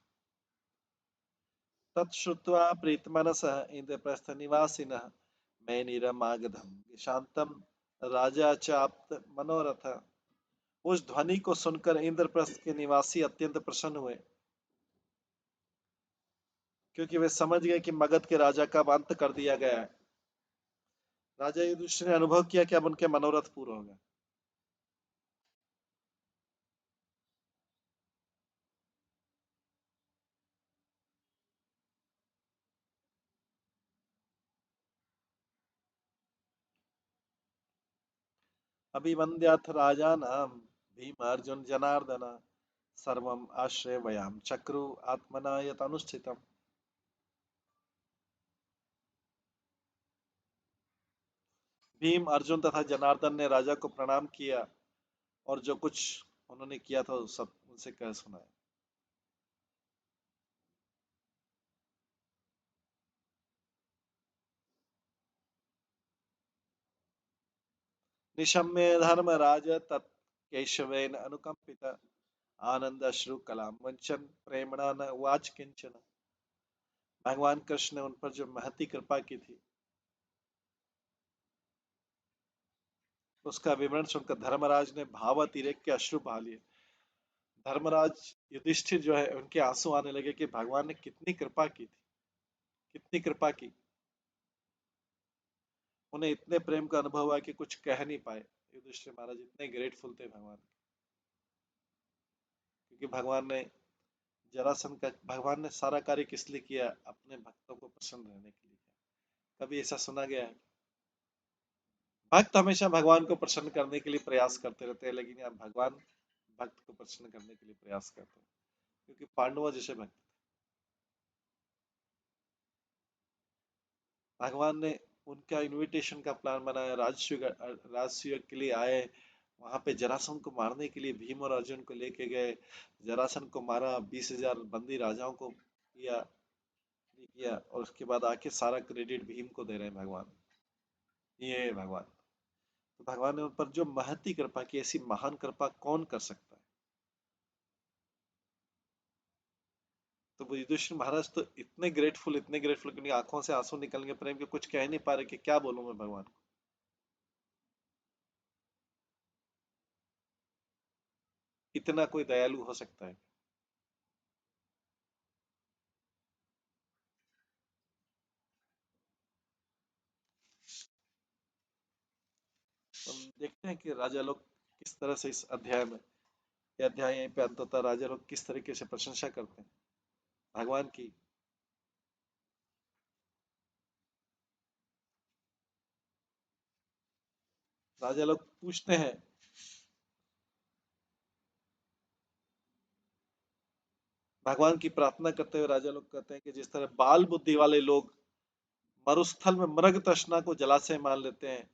तत्श्रुत्वा प्रीतमनसः इंद्रप्रस्थ निवासिनः मैनिरमागधम शांतम राजा चाप्त मनोरथ। उस ध्वनि को सुनकर इंद्रप्रस्थ के निवासी अत्यंत प्रसन्न हुए, क्योंकि वे समझ गए कि मगध के राजा का अब अंत कर दिया गया है। राजा युधिष्ठिर ने अनुभव किया कि अब उनके मनोरथ पूर्ण हो गए। अभिवन्द्याथ राजानाम भीम अर्जुन जनार्दन सर्वम आश्रय वयाम चक्रु आत्मना यत अनुष्ठितम। भीम अर्जुन तथा जनार्दन ने राजा को प्रणाम किया और जो कुछ उन्होंने किया था सब उनसे कह सुनाया। निशम्य धर्मराज तत् केशवेन अनुकंपित आनंद अश्रु कलाम वंचन प्रेमणा न वाच किंचन। भगवान कृष्ण ने उन पर जो महती कृपा की थी उसका विवरण सुनकर धर्मराज ने भावातिरेक के अश्रु बहा लिए। धर्मराज युधिष्ठिर जो है उनके आंसू आने लगे कि भगवान ने कितनी कृपा की थी, कितनी कृपा की। उन्हें इतने प्रेम का अनुभव हुआ कि कुछ कह नहीं पाए। युधिष्ठिर महाराज इतने ग्रेटफुल थे भगवान, क्योंकि भगवान ने सारा कार्य किस लिए किया? अपने भक्तों को प्रसन्न रहने के लिए। कभी ऐसा सुना गया है? भक्त हमेशा भगवान को प्रसन्न करने के लिए प्रयास करते रहते हैं, लेकिन यहाँ भगवान भक्त को प्रसन्न करने के लिए प्रयास करते हैं, क्योंकि पांडवों जैसे भक्त भगवान ने उनका इनविटेशन का प्लान बनाया, राजसूय के लिए आए, वहां पे जरासंध को मारने के लिए भीम और अर्जुन को लेके गए, जरासंध को मारा, 20,000 बंदी राजाओं को किया और उसके बाद आके सारा क्रेडिट भीम को दे रहे हैं भगवान। ये भगवान, तो भगवान ने उन पर जो महती कृपा की, ऐसी महान कृपा कौन कर सकता है? तो वो युधिष्ठिर महाराज तो इतने ग्रेटफुल कि उनकी आंखों से आंसू निकल गए प्रेम के, कुछ कह नहीं पा रहे कि क्या बोलूं मैं भगवान को। इतना कोई दयालु हो सकता है? तो हम देखते हैं कि राजा लोग किस तरह से इस अध्याय में, ये अध्याय यहीं पे अंत होता है, राजा लोग किस तरीके से प्रशंसा करते हैं भगवान की। राजा लोग पूछते हैं, भगवान की प्रार्थना करते हुए राजा लोग कहते हैं कि जिस तरह बाल बुद्धि वाले लोग मरुस्थल में मृग तृष्णा को जलाशय मान लेते हैं,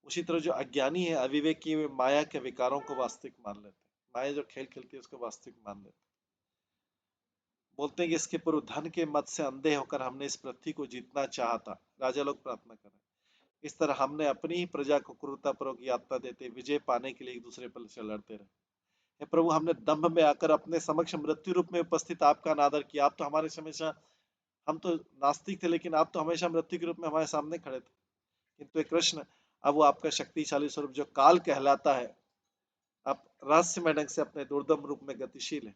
उसी तरह जो अज्ञानी है, अविवेकी, वे माया के विकारों को वास्तविक मान लेते हैं। माया जो खेल खेलती है उसको वास्तविक मान लेते हैं। बोलते हैं कि इसके पूर्व धन के मद से अंधे होकर हमने इस पृथ्वी को जीतना चाहा था। राजा लोग प्रार्थना कर रहे हैं, इस तरह हमने अपनी ही प्रजा को क्रूरतापूर्वक यातना देते विजय पाने के लिए एक दूसरे पर से लड़ते रहे। हे प्रभु, हमने दंभ में आकर अपने समक्ष मृत्यु रूप में उपस्थित आपका अनादर किया। आप तो हमारे हमेशा, हम तो नास्तिक थे, लेकिन आप तो हमेशा मृत्यु के रूप में हमारे सामने खड़े थे। किंतु हे कृष्ण, अब वो आपका शक्तिशाली स्वरूप जो काल कहलाता है, आप रहस्यमय ढंग से अपने दुर्दम रूप में गतिशील है।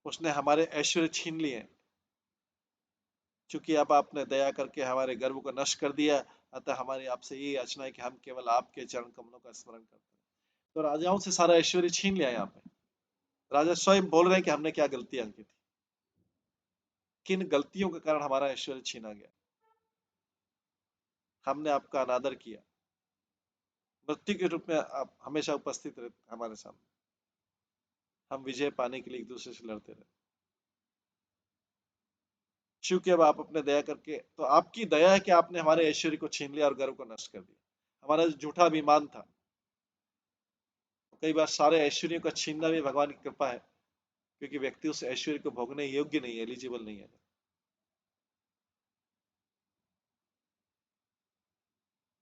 उसने हमारे ऐश्वर्य छीन लिए, चूंकि अब आपने दया करके हमारे गर्व को नष्ट कर दिया, अतः हमारी आपसे यही याचना है कि हम केवल आपके चरण कमलों का स्मरण करते हैं। तो राजाओं से सारा ऐश्वर्य छीन लिया यहाँ पे। राजा स्वयं बोल रहे हैं कि हमने क्या गलतियां की थी, किन गलतियों के कारण हमारा ऐश्वर्य छीना गया। हमने आपका अनादर किया, मृत्यु के रूप में आप हमेशा उपस्थित रहते हमारे सामने। हम विजय पाने के लिए एक दूसरे से लड़ते रहे। चूंकि अब आप अपने दया करके, तो आपकी दया है कि आपने हमारे ऐश्वर्य को छीन लिया और गर्व को नष्ट कर दिया। हमारा जो झूठा अभिमान था, कई बार सारे ऐश्वर्यों का छीनना भी भगवान की कृपा है, क्योंकि व्यक्ति उस ऐश्वर्य को भोगने योग्य नहीं है, एलिजिबल नहीं है।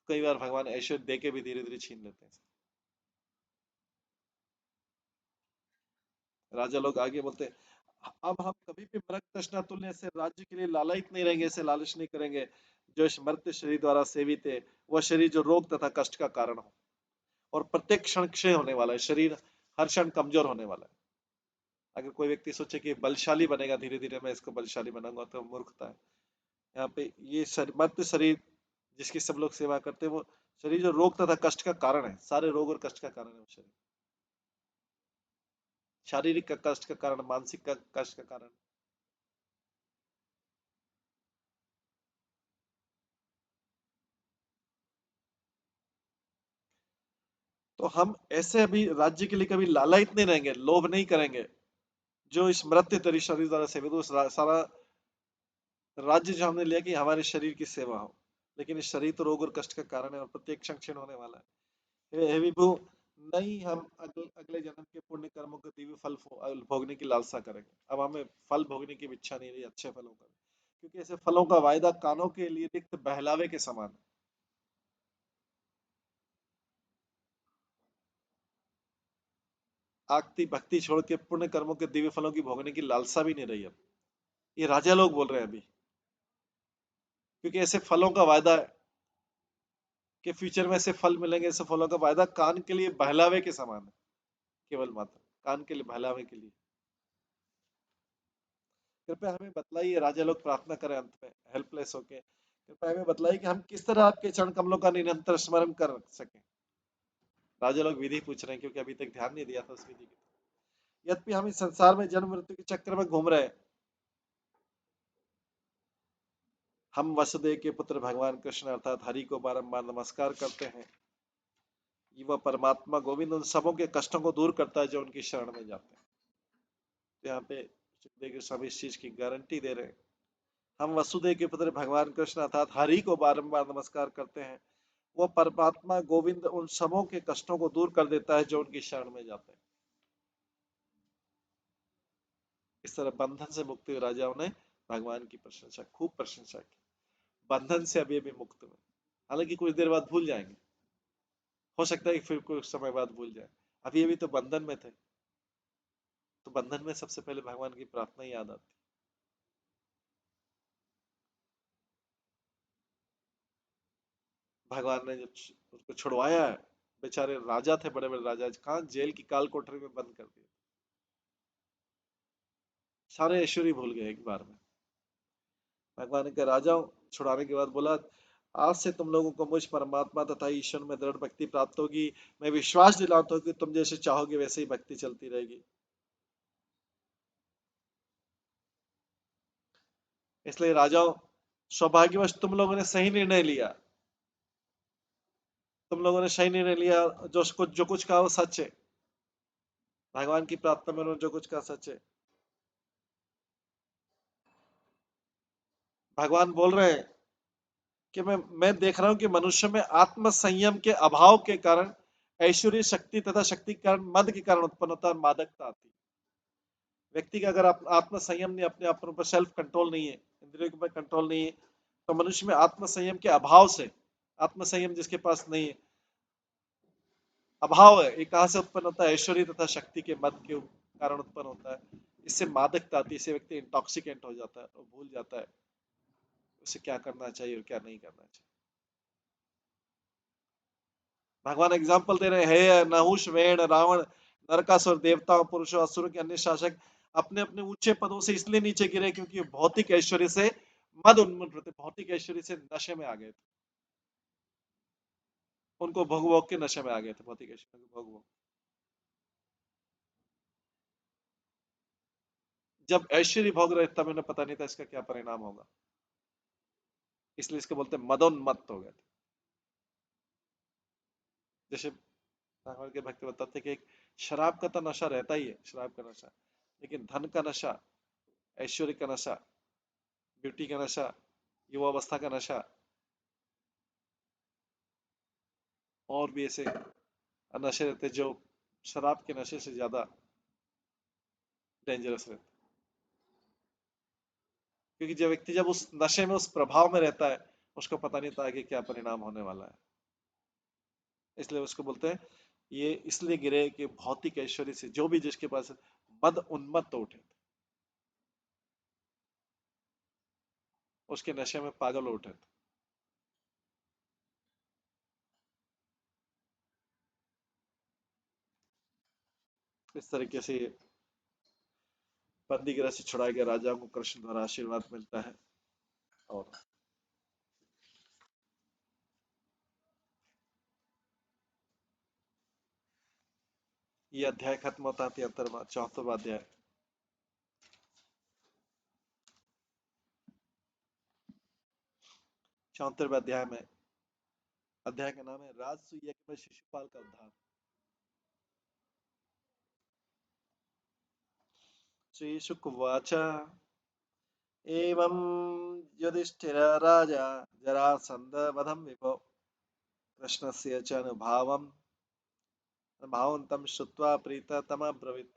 कई बार भगवान ऐश्वर्य दे के भी धीरे धीरे छीन लेते हैं। राजा लोग आगे बोलते हैं, अब हम कभी भी मृग तृष्णा तुल्य से राज्य के लिए लालयित नहीं रहेंगे, ऐसे लालच नहीं करेंगे। जो इस मर्त्य शरीर द्वारा सेवित है, वह शरीर जो रोग तथा कष्ट का कारण हो और प्रत्येक क्षण क्षय होने वाला है। शरीर हर क्षण कमजोर होने वाला है। अगर कोई व्यक्ति सोचे कि बलशाली बनेगा, धीरे धीरे मैं इसको बलशाली बनाऊंगा, तो मूर्खता है। यहाँ पे ये मर्त्य शरीर जिसकी सब लोग सेवा करते हैं, वो शरीर जो रोग तथा कष्ट का कारण है, सारे रोग और कष्ट का कारण है वो शरीर। शारीरिक का कष्ट का कारण, मानसिक का कष्ट का कारण। तो हम ऐसे अभी राज्य के लिए कभी लालायित नहीं रहेंगे, लोभ नहीं करेंगे। जो इस मृत्यु तेरी शरीर द्वारा सेवित, उस सारा राज्य जो हमने लिया कि हमारे शरीर की सेवा हो, लेकिन इस शरीर तो रोग और कष्ट का कारण है और प्रत्येक क्षण क्षीण होने वाला है। हे विभु, नहीं हम अगले जन्म के पुण्य कर्मों के दिव्य फल भोगने की लालसा करेंगे। अब हमें फल भोगने की इच्छा नहीं रही, अच्छे फलों का, क्योंकि ऐसे फलों का वायदा कानों के लिए रिक्त बहलावे के समान है। आगती भक्ति छोड़ के पुण्य कर्मों के दिव्य फलों की भोगने की लालसा भी नहीं रही अब। ये राजा लोग बोल रहे हैं अभी, क्योंकि ऐसे फलों का वायदा है कि फ्यूचर में ऐसे फल मिलेंगे। ऐसे फलों का वायदा कान के लिए बहलावे के समान है, केवल मात्र कान के लिए बहलावे के लिए। कृपया हमें बतलाइए, राजा लोग प्रार्थना करें अंत में हेल्पलेस होके, कृपया हमें बतलाइए कि हम किस तरह आपके चरण कमलों का निरंतर स्मरण कर सकें। राजा लोग विधि पूछ रहे हैं, क्योंकि अभी तक ध्यान नहीं दिया था उस विधि की। यद्यपि हम इस संसार में जन्म मृत्यु के चक्र में घूम रहे हैं, हम वसुदेव के पुत्र भगवान कृष्ण अर्थात हरि को बारंबार नमस्कार करते हैं। ये वह परमात्मा गोविंद उन सबों के कष्टों को दूर करता है जो उनकी शरण में जाते हैं। तो यहाँ पे सुखदेव गोस्वामी इस चीज की गारंटी दे रहे हैं। हम वसुदेव के पुत्र भगवान कृष्ण अर्थात हरि को बारंबार नमस्कार करते हैं। वो परमात्मा गोविंद उन सबों के कष्टों को दूर कर देता है जो उनकी शरण में जाते हैं। इस तरह बंधन से मुक्त हुए राजाओं ने भगवान की प्रशंसा, खूब प्रशंसा की। बंधन से अभी अभी मुक्त हुए, हालांकि कुछ देर बाद भूल जाएंगे, हो सकता है कि फिर कुछ समय बाद भूल जाए। अभी अभी तो बंधन में थे, तो बंधन में सबसे पहले भगवान की प्रार्थना याद आती। भगवान ने जब उसको छुड़वाया है, बेचारे राजा थे, बड़े बड़े राजा, कहाँ जेल की काल कोठरी में बंद कर दिया, सारे ऐश्वर्य भूल गए एक बार में। भगवान के राजाओं छुड़ाने के बाद बोला, आज से तुम लोगों को मुझ परमात्मा तथा ईश्वर में दृढ़ भक्ति प्राप्त होगी। मैं विश्वास दिलाता हूँ कि तुम जैसे चाहोगे वैसे ही भक्ति चलती रहेगी। इसलिए राजाओं, सौभाग्यवश तुम लोगों ने सही निर्णय लिया। तुम लोगों ने सही निर्णय लिया, जो कुछ कहा वो सच है। भगवान की प्रार्थना में उन्होंने जो कुछ कहा सच है। भगवान बोल रहे हैं कि मैं देख रहा हूं कि मनुष्य में आत्म संयम के अभाव के कारण ऐश्वर्य शक्ति तथा शक्ति के कारण मद के कारण उत्पन्न होता है और मादकता आती है। व्यक्ति का अगर आत्म संयम नहीं, अपने आप पर सेल्फ कंट्रोल नहीं है, इंद्रियों के ऊपर कंट्रोल नहीं है, तो मनुष्य में आत्म संयम के अभाव से, आत्म संयम जिसके पास नहीं है, अभाव है, ये कहां से उत्पन्न होता है? ऐश्वर्य तथा शक्ति के मद के कारण उत्पन्न होता है। इससे मादकता आती है, इससे व्यक्ति इंटॉक्सिकेंट हो जाता है और भूल जाता है उसे क्या करना चाहिए और क्या नहीं करना चाहिए। भगवान एग्जाम्पल दे रहे हैं, हे नहुष, वेण, रावण, नरकासुर, देवताओं, पुरुषों, असुरों के अन्य शासक अपने अपने ऊंचे पदों से इसलिए नीचे गिरे क्योंकि भौतिक ऐश्वर्य से मद उन्मत्त थे, भौतिक ऐश्वर्य से नशे में आ गए थे, उनको भोग भोग के नशे में आ गए थे, भौतिक ऐश्वर्य को भोग भोग। जब ऐश्वर्य भोग रहे तब उन्हें पता नहीं था इसका क्या परिणाम होगा, इसलिए इसको बोलते मदोन्मत्त हो गए थे। जैसे भगवान के भक्त बताते कि एक शराब का तो नशा रहता ही है, शराब का नशा, लेकिन धन का नशा, ऐश्वर्य का नशा, ब्यूटी का नशा, युवावस्था का नशा और भी ऐसे नशे रहते जो शराब के नशे से ज्यादा डेंजरस रहते, क्योंकि जब व्यक्ति जब उस नशे में, उस प्रभाव में रहता है, उसको पता नहीं था कि क्या परिणाम होने वाला है। इसलिए उसको बोलते हैं ये इसलिए गिरे कि भौतिक ऐश्वर्य से जो भी जिसके पास मद उन्मत्त तो उठे थे, उसके नशे में पागल हो उठे थे। इस तरीके से बंदी गृह से छुड़ाए गए राजा को कृष्ण द्वारा आशीर्वाद मिलता है। और ये अध्याय खत्म होता है 73वां 74वां अध्याय। 74वें अध्याय में, अध्याय का नाम है राजसूय यज्ञ में शिशुपाल का उद्धार। श्री शुकवाच एवं युधिष्ठिर राजा जरासंध वधं विभो कृष्णस्य च अनुभावं भावन्तं श्रुत्वा प्रीततमब्रवीत्।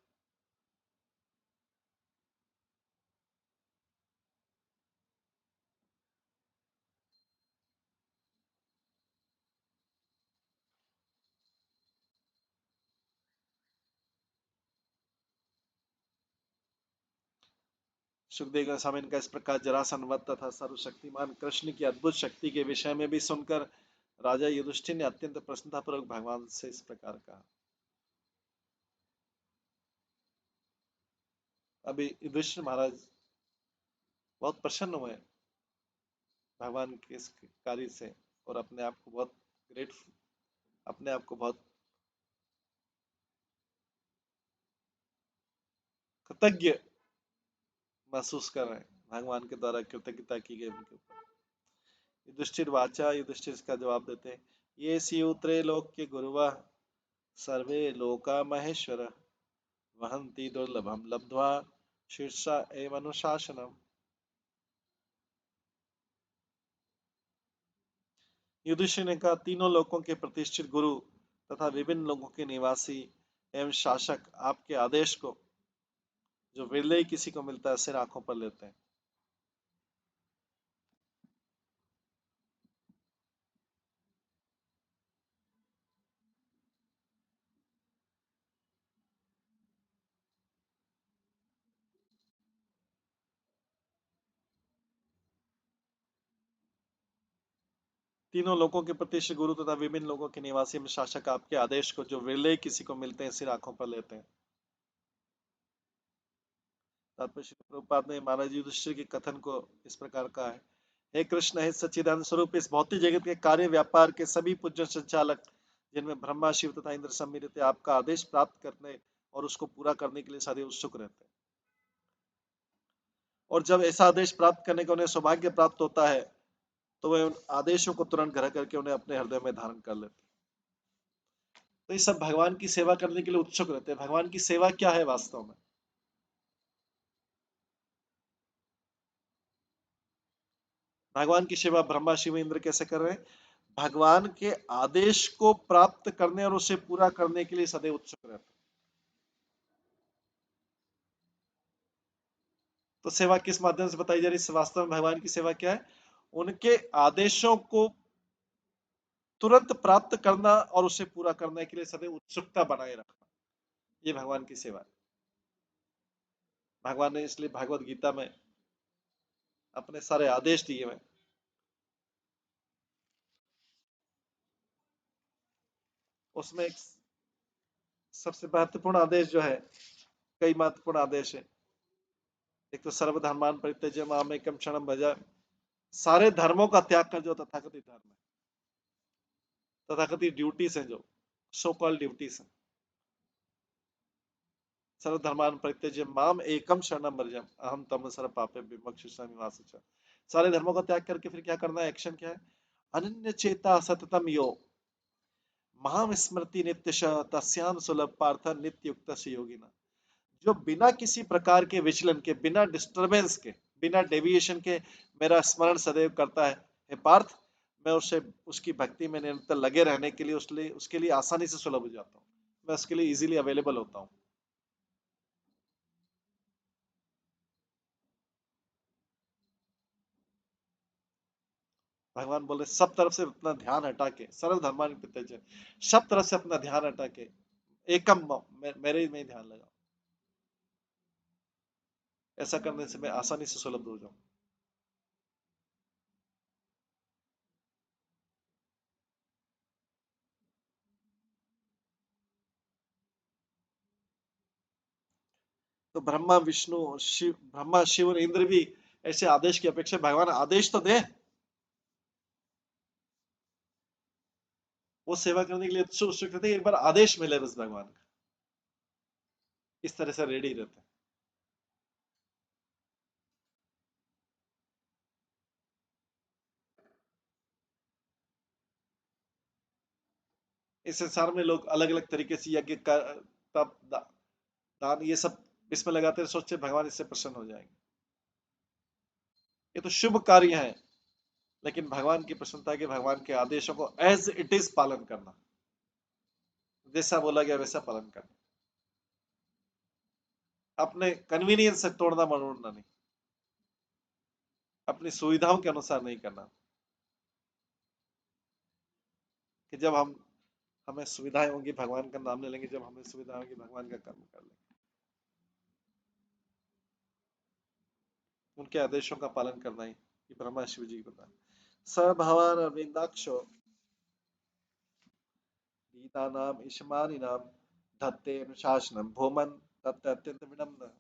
सुखदेव गोस्वामी का इस प्रकार जरासंध वध तथा सर्वशक्तिमान कृष्ण की अद्भुत शक्ति के विषय में भी सुनकर राजा युधिष्ठिर ने अत्यंत प्रसन्नतापूर्वक भगवान से इस प्रकार कहा। अभी युधिष्ठिर महाराज बहुत प्रसन्न हुए भगवान के इस कार्य से और अपने आप को बहुत ग्रेटफुल, अपने आप को बहुत कृतज्ञ महसूस कर रहे हैं, भगवान के द्वारा कृतज्ञता की गई उनके ऊपर। युधिष्ठिर वाचा, युधिष्ठिर इसका जवाब देते हैं, ये स्यूत्रे लोक के गुरुवा सर्वे लोका महेश्वर वहंती दुर्लभम लब्ध्वा शीर्षा एवं अनुशासनम। युधिष्ठिर ने कहा, तीनों लोकों के प्रतिष्ठित गुरु तथा विभिन्न लोगों के निवासी एवं शासक आपके आदेश को, जो विरले ही किसी को मिलता है, सिर आंखों पर लेते हैं। तीनों लोगों के प्रतिष्ठित गुरु तथा विभिन्न लोगों के निवासी एवं शासक आपके आदेश को, जो विरले ही किसी को मिलते हैं, सिर आंखों पर लेते हैं। तात्पर्य श्री प्रभुपाद ने महाराज युधिष्ठिर के कथन को इस प्रकार कहा है, हे कृष्ण, हे सच्चिदानंद स्वरूप, इस भौतिक जगत के कार्य व्यापार के सभी पूज्य संचालक, जिनमें ब्रह्मा, शिव तथा इंद्र सम्मिलित है, आपका आदेश प्राप्त करने और उसको पूरा करने के लिए सदैव उत्सुक रहते हैं। और जब ऐसा आदेश प्राप्त करने का उन्हें सौभाग्य प्राप्त होता है, तो वे उन आदेशों को तुरंत ग्रहण करके उन्हें अपने हृदय में धारण कर लेते हैं। तो ये सब भगवान की सेवा करने के लिए उत्सुक रहते हैं। भगवान की सेवा क्या है वास्तव में? भगवान की सेवा ब्रह्मा शिव इंद्र कैसे कर रहे हैं? भगवान के आदेश को प्राप्त करने और उसे पूरा करने के लिए सदैव उत्सुक रहते हैं। तो सेवा किस माध्यम से बताई जा रही है? वास्तव में भगवान की सेवा क्या है? उनके आदेशों को तुरंत प्राप्त करना और उसे पूरा करने के लिए सदैव उत्सुकता बनाए रखना, ये भगवान की सेवा है। भगवान ने इसलिए भागवत गीता में अपने सारे आदेश दिए हैं। उसमें एक सबसे महत्वपूर्ण आदेश जो है, कई महत्वपूर्ण आदेश है। एक तो सर्वधर्मान परित्यज्य माम एकम शरणम भज, सारे धर्मों का त्याग कर, जो तथाकथित धर्म है, तथाकथित ड्यूटीज है, जो सो कॉल्ड ड्यूटीज है। सर्वधर्मान परित्यज्य माम एकम शरणम भज अहम तम सर्व पापे विमोक्षयिष्यामि मा शुचः। सारे धर्मों का त्याग करके फिर क्या करना है? एक्शन क्या है? अनन्य चेता सततम यो महाम स्मृति नित्य तस्यान सुलभ पार्थ नित्य युक्त योगिना। जो बिना किसी प्रकार के विचलन के, बिना डिस्टरबेंस के, बिना डेविएशन के मेरा स्मरण सदैव करता है, हे पार्थ, मैं उसे उसकी भक्ति में निरंतर लगे रहने के लिए उसके लिए आसानी से सुलभ हो जाता हूँ, मैं उसके लिए इजीली अवेलेबल होता हूँ। भगवान बोले सब तरफ से अपना ध्यान हटा के, सर्व धर्मान परित्यज्य, सब तरफ से अपना ध्यान हटा के एकम मेरे में ध्यान लगा, ऐसा करने से मैं आसानी से सुलभ हो जाऊं। तो ब्रह्मा शिव और इंद्र भी ऐसे आदेश की अपेक्षा, भगवान आदेश तो दे, वो सेवा करने के लिए उत्सुक रहते, एक बार आदेश मिले बस भगवान का, इस तरह से रेडी रहते हैं। इस संसार में लोग अलग अलग तरीके से यज्ञ कर, तप, दान, ये सब इसमें लगाते हैं, सोचते भगवान इससे प्रसन्न हो जाएंगे। ये तो शुभ कार्य है, लेकिन भगवान की प्रसन्नता के, भगवान के आदेशों को एज इट इज पालन करना, जैसा बोला गया वैसा पालन करना, अपने कन्वीनियंस से तोड़ना मरोड़ना नहीं, अपनी सुविधाओं के अनुसार नहीं करना, कि जब हमें सुविधाएं होंगी भगवान का नाम ले लेंगे, जब हमें सुविधा होगी भगवान का कर्म कर लेंगे। उनके आदेशों का पालन करना ही, ये ब्रह्मा शिव जी को बता। स भगवान अरविंदाक्षो गीतानाम ईशमानिनाम धत्ते अनुशासनम भूमन तत् अत्यंत विनम्र।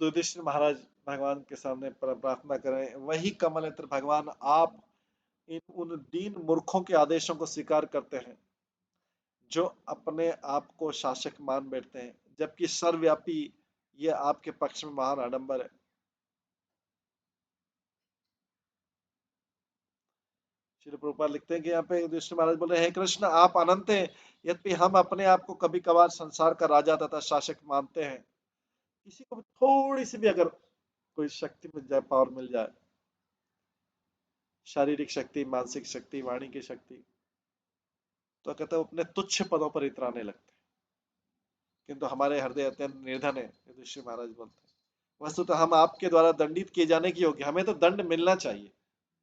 युधिष्ठिर महाराज भगवान के सामने प्रार्थना करें, वही कमल नेत्र भगवान, आप इन उन दीन मूर्खों के आदेशों को स्वीकार करते हैं जो अपने आप को शासक मान बैठते हैं, जबकि सर्वव्यापी ये आपके पक्ष में महान आडंबर है। श्री प्रभुपाद लिखते हैं कि यहाँ पे युधिष्ठिर महाराज बोल रहे हैं, कृष्ण आप अनंत हैं, यद्यपि हम अपने आप को कभी कभार संसार का राजा तथा शासक मानते हैं। किसी को भी थोड़ी सी भी अगर कोई शक्ति मिल जाए, पावर मिल जाए, शारीरिक शक्ति, मानसिक शक्ति, वाणी की शक्ति, तो कहते हैं अपने तुच्छ पदों पर इतराने लगते हैं। किंतु हमारे हृदय अत्यंत निर्धन है, युधिष्ठिर महाराज बोलते हैं। वस्तुतः हम आपके द्वारा दंडित किए जाने की योग्य, हमें तो दंड मिलना चाहिए।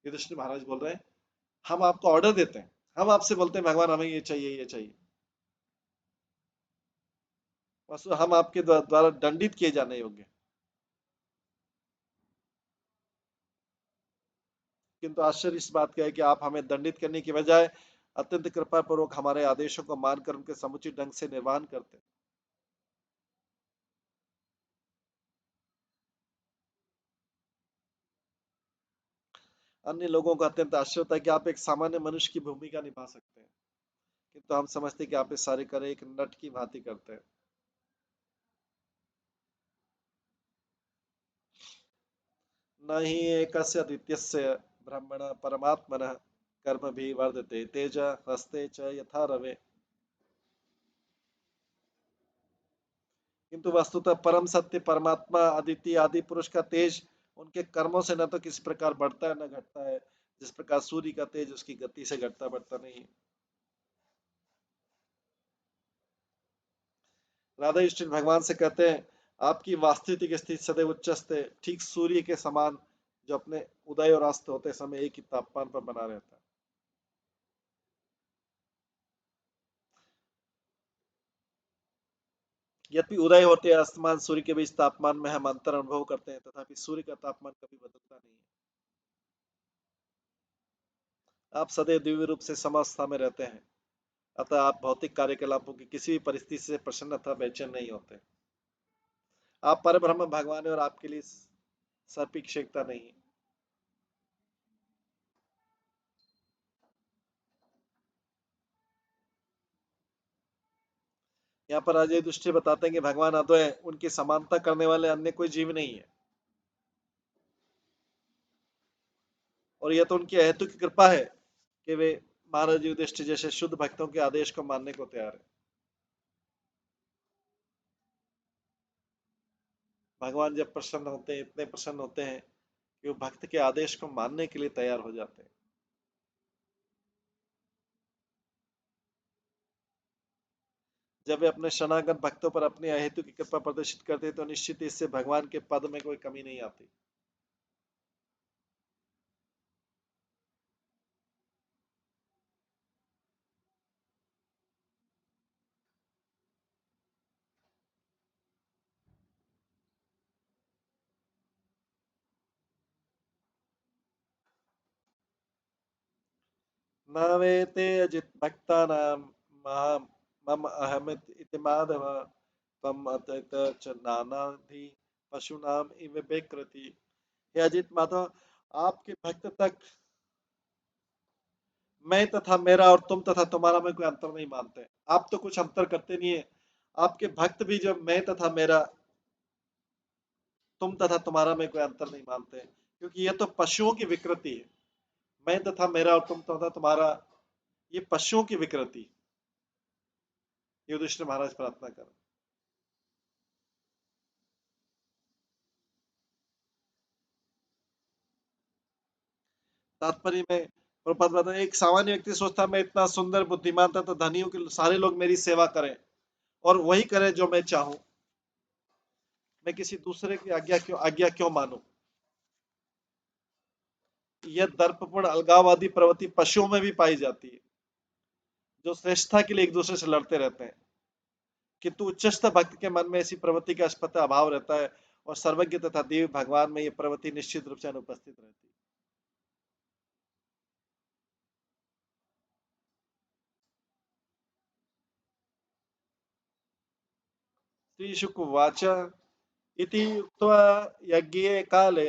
युधिष्ठिर महाराज बोल रहे हैं, हम आपको ऑर्डर देते हैं, हम आपसे बोलते हैं भगवान हमें ये चाहिए, ये चाहिए, वस्तु हम आपके द्वारा दंडित किए जाने योग्य। किंतु आश्चर्य इस बात का है कि आप हमें दंडित करने की बजाय अत्यंत कृपा पूर्वक हमारे आदेशों को मानकर उनके समुचित ढंग से निर्वहन करते हैं। अन्य लोगों को अत्यंत आश्चर्य होता है कि आप एक सामान्य मनुष्य की भूमिका निभा सकते हैं, किंतु हम समझते हैं कि आप इस सारे कार्य एक नट की भांति करते हैं। न ही एकस्य द्वितीयस्य ब्रह्मण परमात्मनः कर्म भी वर्धते तेज हस्ते च यथा रवे। किंतु वस्तुतः परम सत्य परमात्मा अदिति आदि पुरुष का तेज उनके कर्मों से न तो किसी प्रकार बढ़ता है न घटता है, जिस प्रकार सूर्य का तेज उसकी गति से घटता बढ़ता नहीं है। राधा युधिष्ठिर भगवान से कहते हैं, आपकी वास्तविक स्थिति सदैव उच्चस्थ है, ठीक सूर्य के समान, जो अपने उदय और अस्त होते समय एक ही तापमान पर बना रहता है। यद्यपि उदय होते अस्तमान सूर्य के बीच तापमान में हम अंतर अनुभव करते हैं, तथापि सूर्य का तापमान कभी बदलता नहीं है। आप सदैव दिव्य रूप से समावस्था में रहते हैं, अतः आप भौतिक कार्यकलापों की किसी भी परिस्थिति से प्रसन्न अथवा बेचैन नहीं होते। आप परब्रह्म भगवान हैं और आपके लिए सापेक्षता नहीं है। यहाँ पर अजय दृष्टि बताते हैं कि भगवान अद्वय है, उनकी समानता करने वाले अन्य कोई जीव नहीं है, और यह तो उनकी अहेतुक की कृपा है कि वे महाराज युधिष्ठिर जैसे शुद्ध भक्तों के आदेश को मानने को तैयार है। भगवान जब प्रसन्न होते हैं, इतने प्रसन्न होते हैं कि वो भक्त के आदेश को मानने के लिए तैयार हो जाते हैं। जब वे अपने शरणागत भक्तों पर अपनी अहेतु की कृपा प्रदर्शित करते हैं, तो निश्चित इससे भगवान के पद में कोई कमी नहीं आती। न वेते अजित भक्तानां मम अहमित इति माधव तम अतत च नानाधि पशुनाम इव विकृति। हे अजित माधव, आपके भक्त तक मैं तथा मेरा और तुम तथा तुम्हारा में कोई अंतर नहीं मानते। आप तो कुछ अंतर करते नहीं है। आपके भक्त भी जो मैं तथा मेरा, तुम तथा तुम्हारा में कोई अंतर नहीं मानते, क्योंकि यह तो पशुओं की विकृति है। मैं तथा मेरा और तुम तथा तुम्हारा, ये पशुओं की विकृति। युधिष्ठिर महाराज प्रार्थना कर। तात्पर्य में प्रपद बता, एक सामान्य व्यक्ति सोचता मैं इतना सुंदर बुद्धिमान था तो धनियों के सारे लोग मेरी सेवा करें और वही करें जो मैं चाहूं। मैं किसी दूसरे की आज्ञा क्यों मानूं। यह दर्पपूर्ण अलगाववादी प्रवृत्ति पशुओं में भी पाई जाती है, जो श्रेष्ठता के लिए एक दूसरे से लड़ते रहते हैं। किंतु उच्चस्थ भक्त के मन में ऐसी प्रवृत्ति का स्पष्ट अभाव रहता है, और सर्वज्ञ तथा दिव्य भगवान में यह प्रवृत्ति निश्चित रूप से अनुपस्थित रहती है। श्रीशुक वाच इति उक्त्वा यज्ञे काले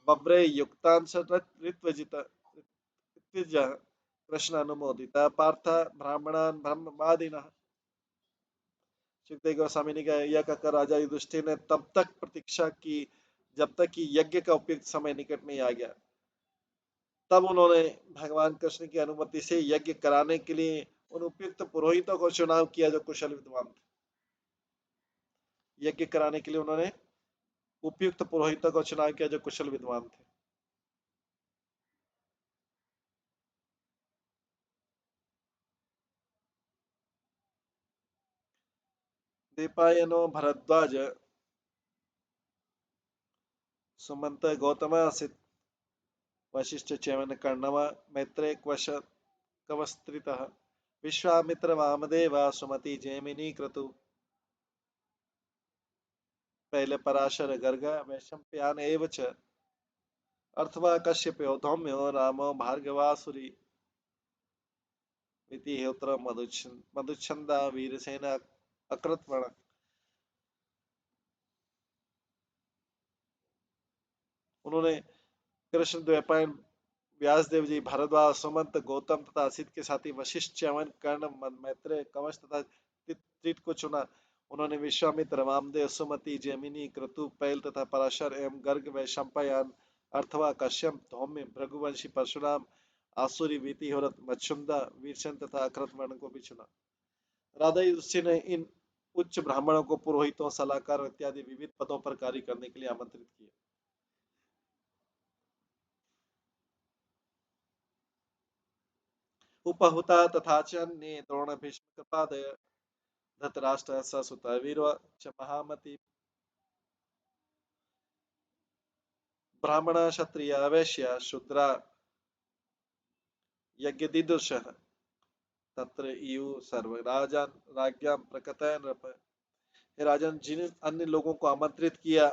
बव्रे युक्तांश ऋत्विजित कृष्ण अनुमोदिता पार्थ ब्राह्मणान ब्रह्मवादिनः। सुखदेव गोस्वामी ने कहा, यह कहकर राजा युधिष्ठिर ने तब तक प्रतीक्षा की जब तक कि यज्ञ का उपयुक्त समय निकट नहीं आ गया। तब उन्होंने भगवान कृष्ण की अनुमति से यज्ञ कराने के लिए उन उपयुक्त पुरोहितों को चुनाव किया जो कुशल विद्वान थे। यज्ञ कराने के लिए उन्होंने उपयुक्त पुरोहितों का चुनाव किया जो कुशल विद्वान थे। दीपायनो भरद्वाज सुमंत गौतम आसित वशिष्ठ च्यवन कर्णव मैत्रेय क्वश कवस्त्रितः विश्वामित्र वामदेव सुमति जैमिनी क्रतु पहले पराशर गर्ग वैशंप्यान एव च अर्थवा कश्यपो धौम्यो रामो भार्गवासुरी इति होत्र मधुच्छंदा वीरसेन अकृतवर्ण। उन्होंने कृष्ण द्वैपायन व्यासदेव जी भारद्वाज सुमंत गौतम तथा असित के साथी वशिष्ठ च्यवन कर्ण मैत्रेय कवच तथा त्रिट को चुना। उन्होंने विश्वामित्र वामदेव सुमति जैमिनी क्रतु पैल तथा पराशर एवं गर्ग वैशंपायन अर्थवा कश्यप धौम्य भृगुवंशी परशुराम आसुरी वीतिहोरत मच्छुंदा वीरसेन तथा अकृत वर्ण को भी चुना। राधा युधिष्ठिर ने इन उच्च ब्राह्मणों को पुरोहितों सलाहकार इत्यादि विविध पदों पर कार्य करने के लिए आमंत्रित किया। उपहुता तथा च अन्ये द्रोण भीष्म कृपादय धृतराष्ट्र ससुत वीर च महामति ब्राह्मण क्षत्रिय वैश्य शूद्रा यज्ञदिदुषः तत्र इयु सर्व राजन राज्ञां प्रकटय नृप। हे राजन, जिन अन्य लोगों को आमंत्रित किया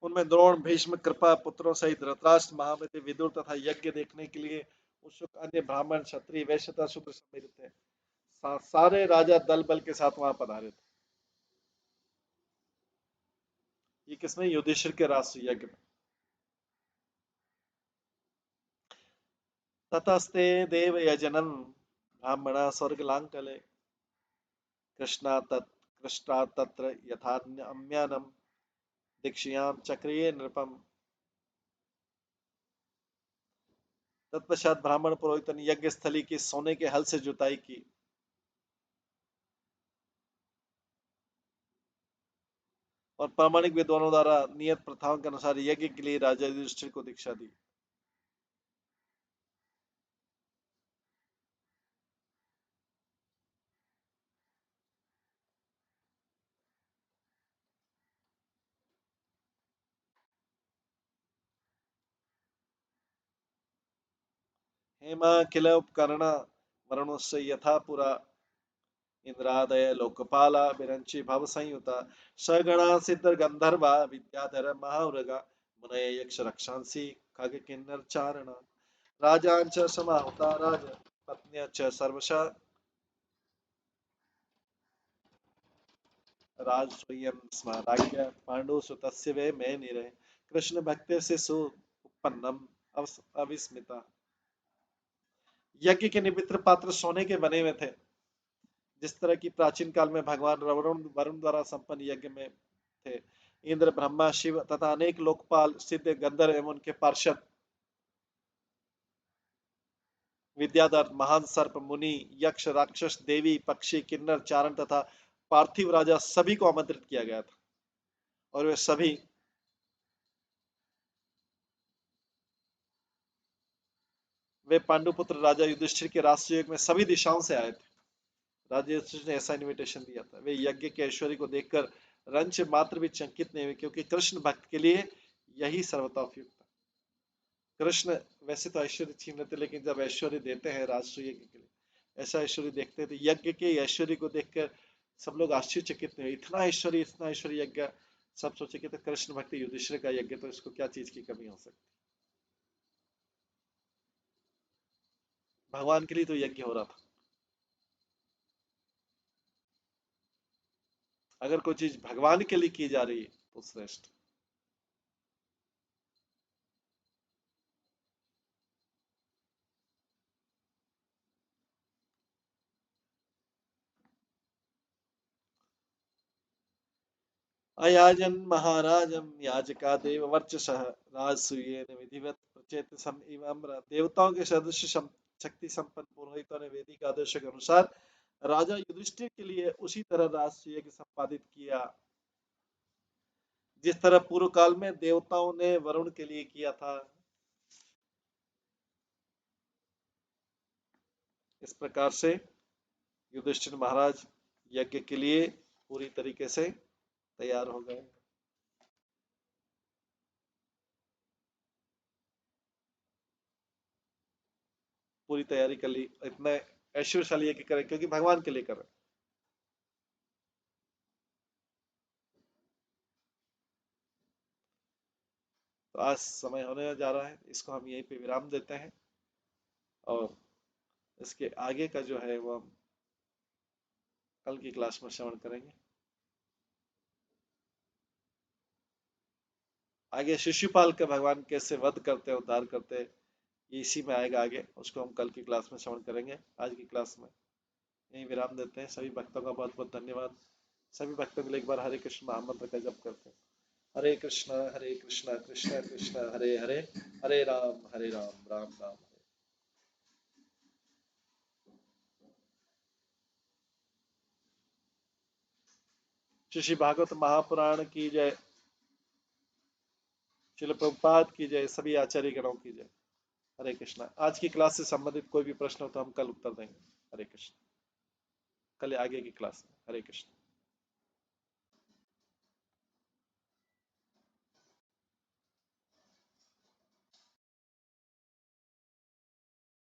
उनमें द्रोण भीष्म कृपा पुत्रों सहित धृतराष्ट्र महामति विदुर तथा यज्ञ देखने के लिए उत्सुक अन्य ब्राह्मण क्षत्रिय वैश्य तथा शूद्र सम्मिलित थे। सारे राजा दल बल के साथ वहां पधारे थे। ये किसमें? युधिष्ठिर के राष्ट्रीय यज्ञ में। ततस्ते देव यजनन ब्राह्मणा स्वर्ग लांकले कृष्णा तत्र यथान्यम्यानम दीक्षियाम चक्रिय नृपम। तत्पश्चात ब्राह्मण पुरोहित ने यज्ञ स्थली की सोने के हल से जुताई की और प्रामाणिक विद्वानों द्वारा नियत प्रथाओं के अनुसार यज्ञ के लिए राजा युधिष्ठिर को दीक्षा दी। हेमा किल उपकरण वरुणस्य यथा पुरा इंद्रादय लोकपाला विरंची भव संयुता सगणा सिद्ध गंधर्वा विद्याधर महावृगा मुनय यक्ष रक्षांसी खग किन्नर चारण राजान च समाहुता राज पत्न्य च सर्वशः राजसूयं स्म राज्ञ पांडु सुतस्य वे मे निरे कृष्ण भक्ति से सुपन्नम अविस्मिता। यज्ञ के निमित्र पात्र सोने के बने हुए थे, जिस तरह की प्राचीन काल में भगवान वरुण वरुण द्वारा संपन्न यज्ञ में थे। इंद्र ब्रह्मा शिव तथा अनेक लोकपाल सिद्ध गंधर्व एवं उनके पार्षद विद्याधर महान सर्प मुनि यक्ष राक्षस देवी पक्षी किन्नर चारण तथा पार्थिव राजा सभी को आमंत्रित किया गया था और वे सभी वे पांडुपुत्र राजा युधिष्ठिर के राष्ट्रयोग में सभी दिशाओं से आए थे। राजा युधिष्ठिर ने ऐसा इनविटेशन दिया था। वे यज्ञ के ऐश्वर्य को देखकर रंच मात्र भी चकित नहीं हुए, क्योंकि कृष्ण भक्त के लिए यही सर्वथा उपयुक्त था। कृष्ण वैसे तो ऐश्वर्य छीन लेते, लेकिन जब ऐश्वर्य देते हैं राष्ट्रीय यज्ञ के लिए, ऐसा ऐश्वर्य देखते थे। यज्ञ के ऐश्वर्य को देखकर सब लोग आश्चर्यचकित नहीं हुए। इतना ऐश्वर्य यज्ञ। सब सोचे कि तो कृष्ण भक्ति युधिष्ठिर का यज्ञ, तो इसको क्या चीज की कमी हो सकती। भगवान के लिए तो यज्ञ हो रहा था। अगर कोई चीज भगवान के लिए की जा रही है तो श्रेष्ठ। अयाजन महाराजम याजका देव वर्चसः राजसूयेन विधिवत प्रचेत सम इवम्र। देवताओं के सदृश शक्ति संपन्न पुरोहितों ने वैदिक आदर्श के अनुसार राजा युधिष्ठिर के लिए उसी तरह राजसूय यज्ञ संपादित किया, जिस तरह पूर्व काल में देवताओं ने वरुण के लिए किया था। इस प्रकार से युधिष्ठिर महाराज यज्ञ के लिए पूरी तरीके से तैयार हो गए। पूरी तैयारी कर ली, इतना ऐश्वर्यशाली यज्ञ करें क्योंकि भगवान के लिए करें। तो आज समय होने जा रहा है, इसको हम यहीं पे विराम देते हैं और इसके आगे का जो है वो हम कल की क्लास में श्रवण करेंगे। आगे शिशुपाल का भगवान कैसे वध करते उद्धार करते, ये इसी में आएगा आगे, उसको हम कल की क्लास में श्रवण करेंगे। आज की क्लास में यही विराम देते हैं। सभी भक्तों का बहुत बहुत धन्यवाद। सभी भक्तों के लिए एक बार हरे कृष्ण महामंत्र का जप करते हैं। हरे कृष्णा कृष्ण कृष्ण हरे हरे, हरे राम राम राम। श्री भागवत महापुराण की जय। श्रील प्रभुपाद की जय। सभी आचार्य गणों की जय। हरे कृष्णा। आज की क्लास से संबंधित कोई भी प्रश्न हो तो हम कल उत्तर देंगे। हरे कृष्ण। कल आगे की क्लास में। हरे कृष्ण।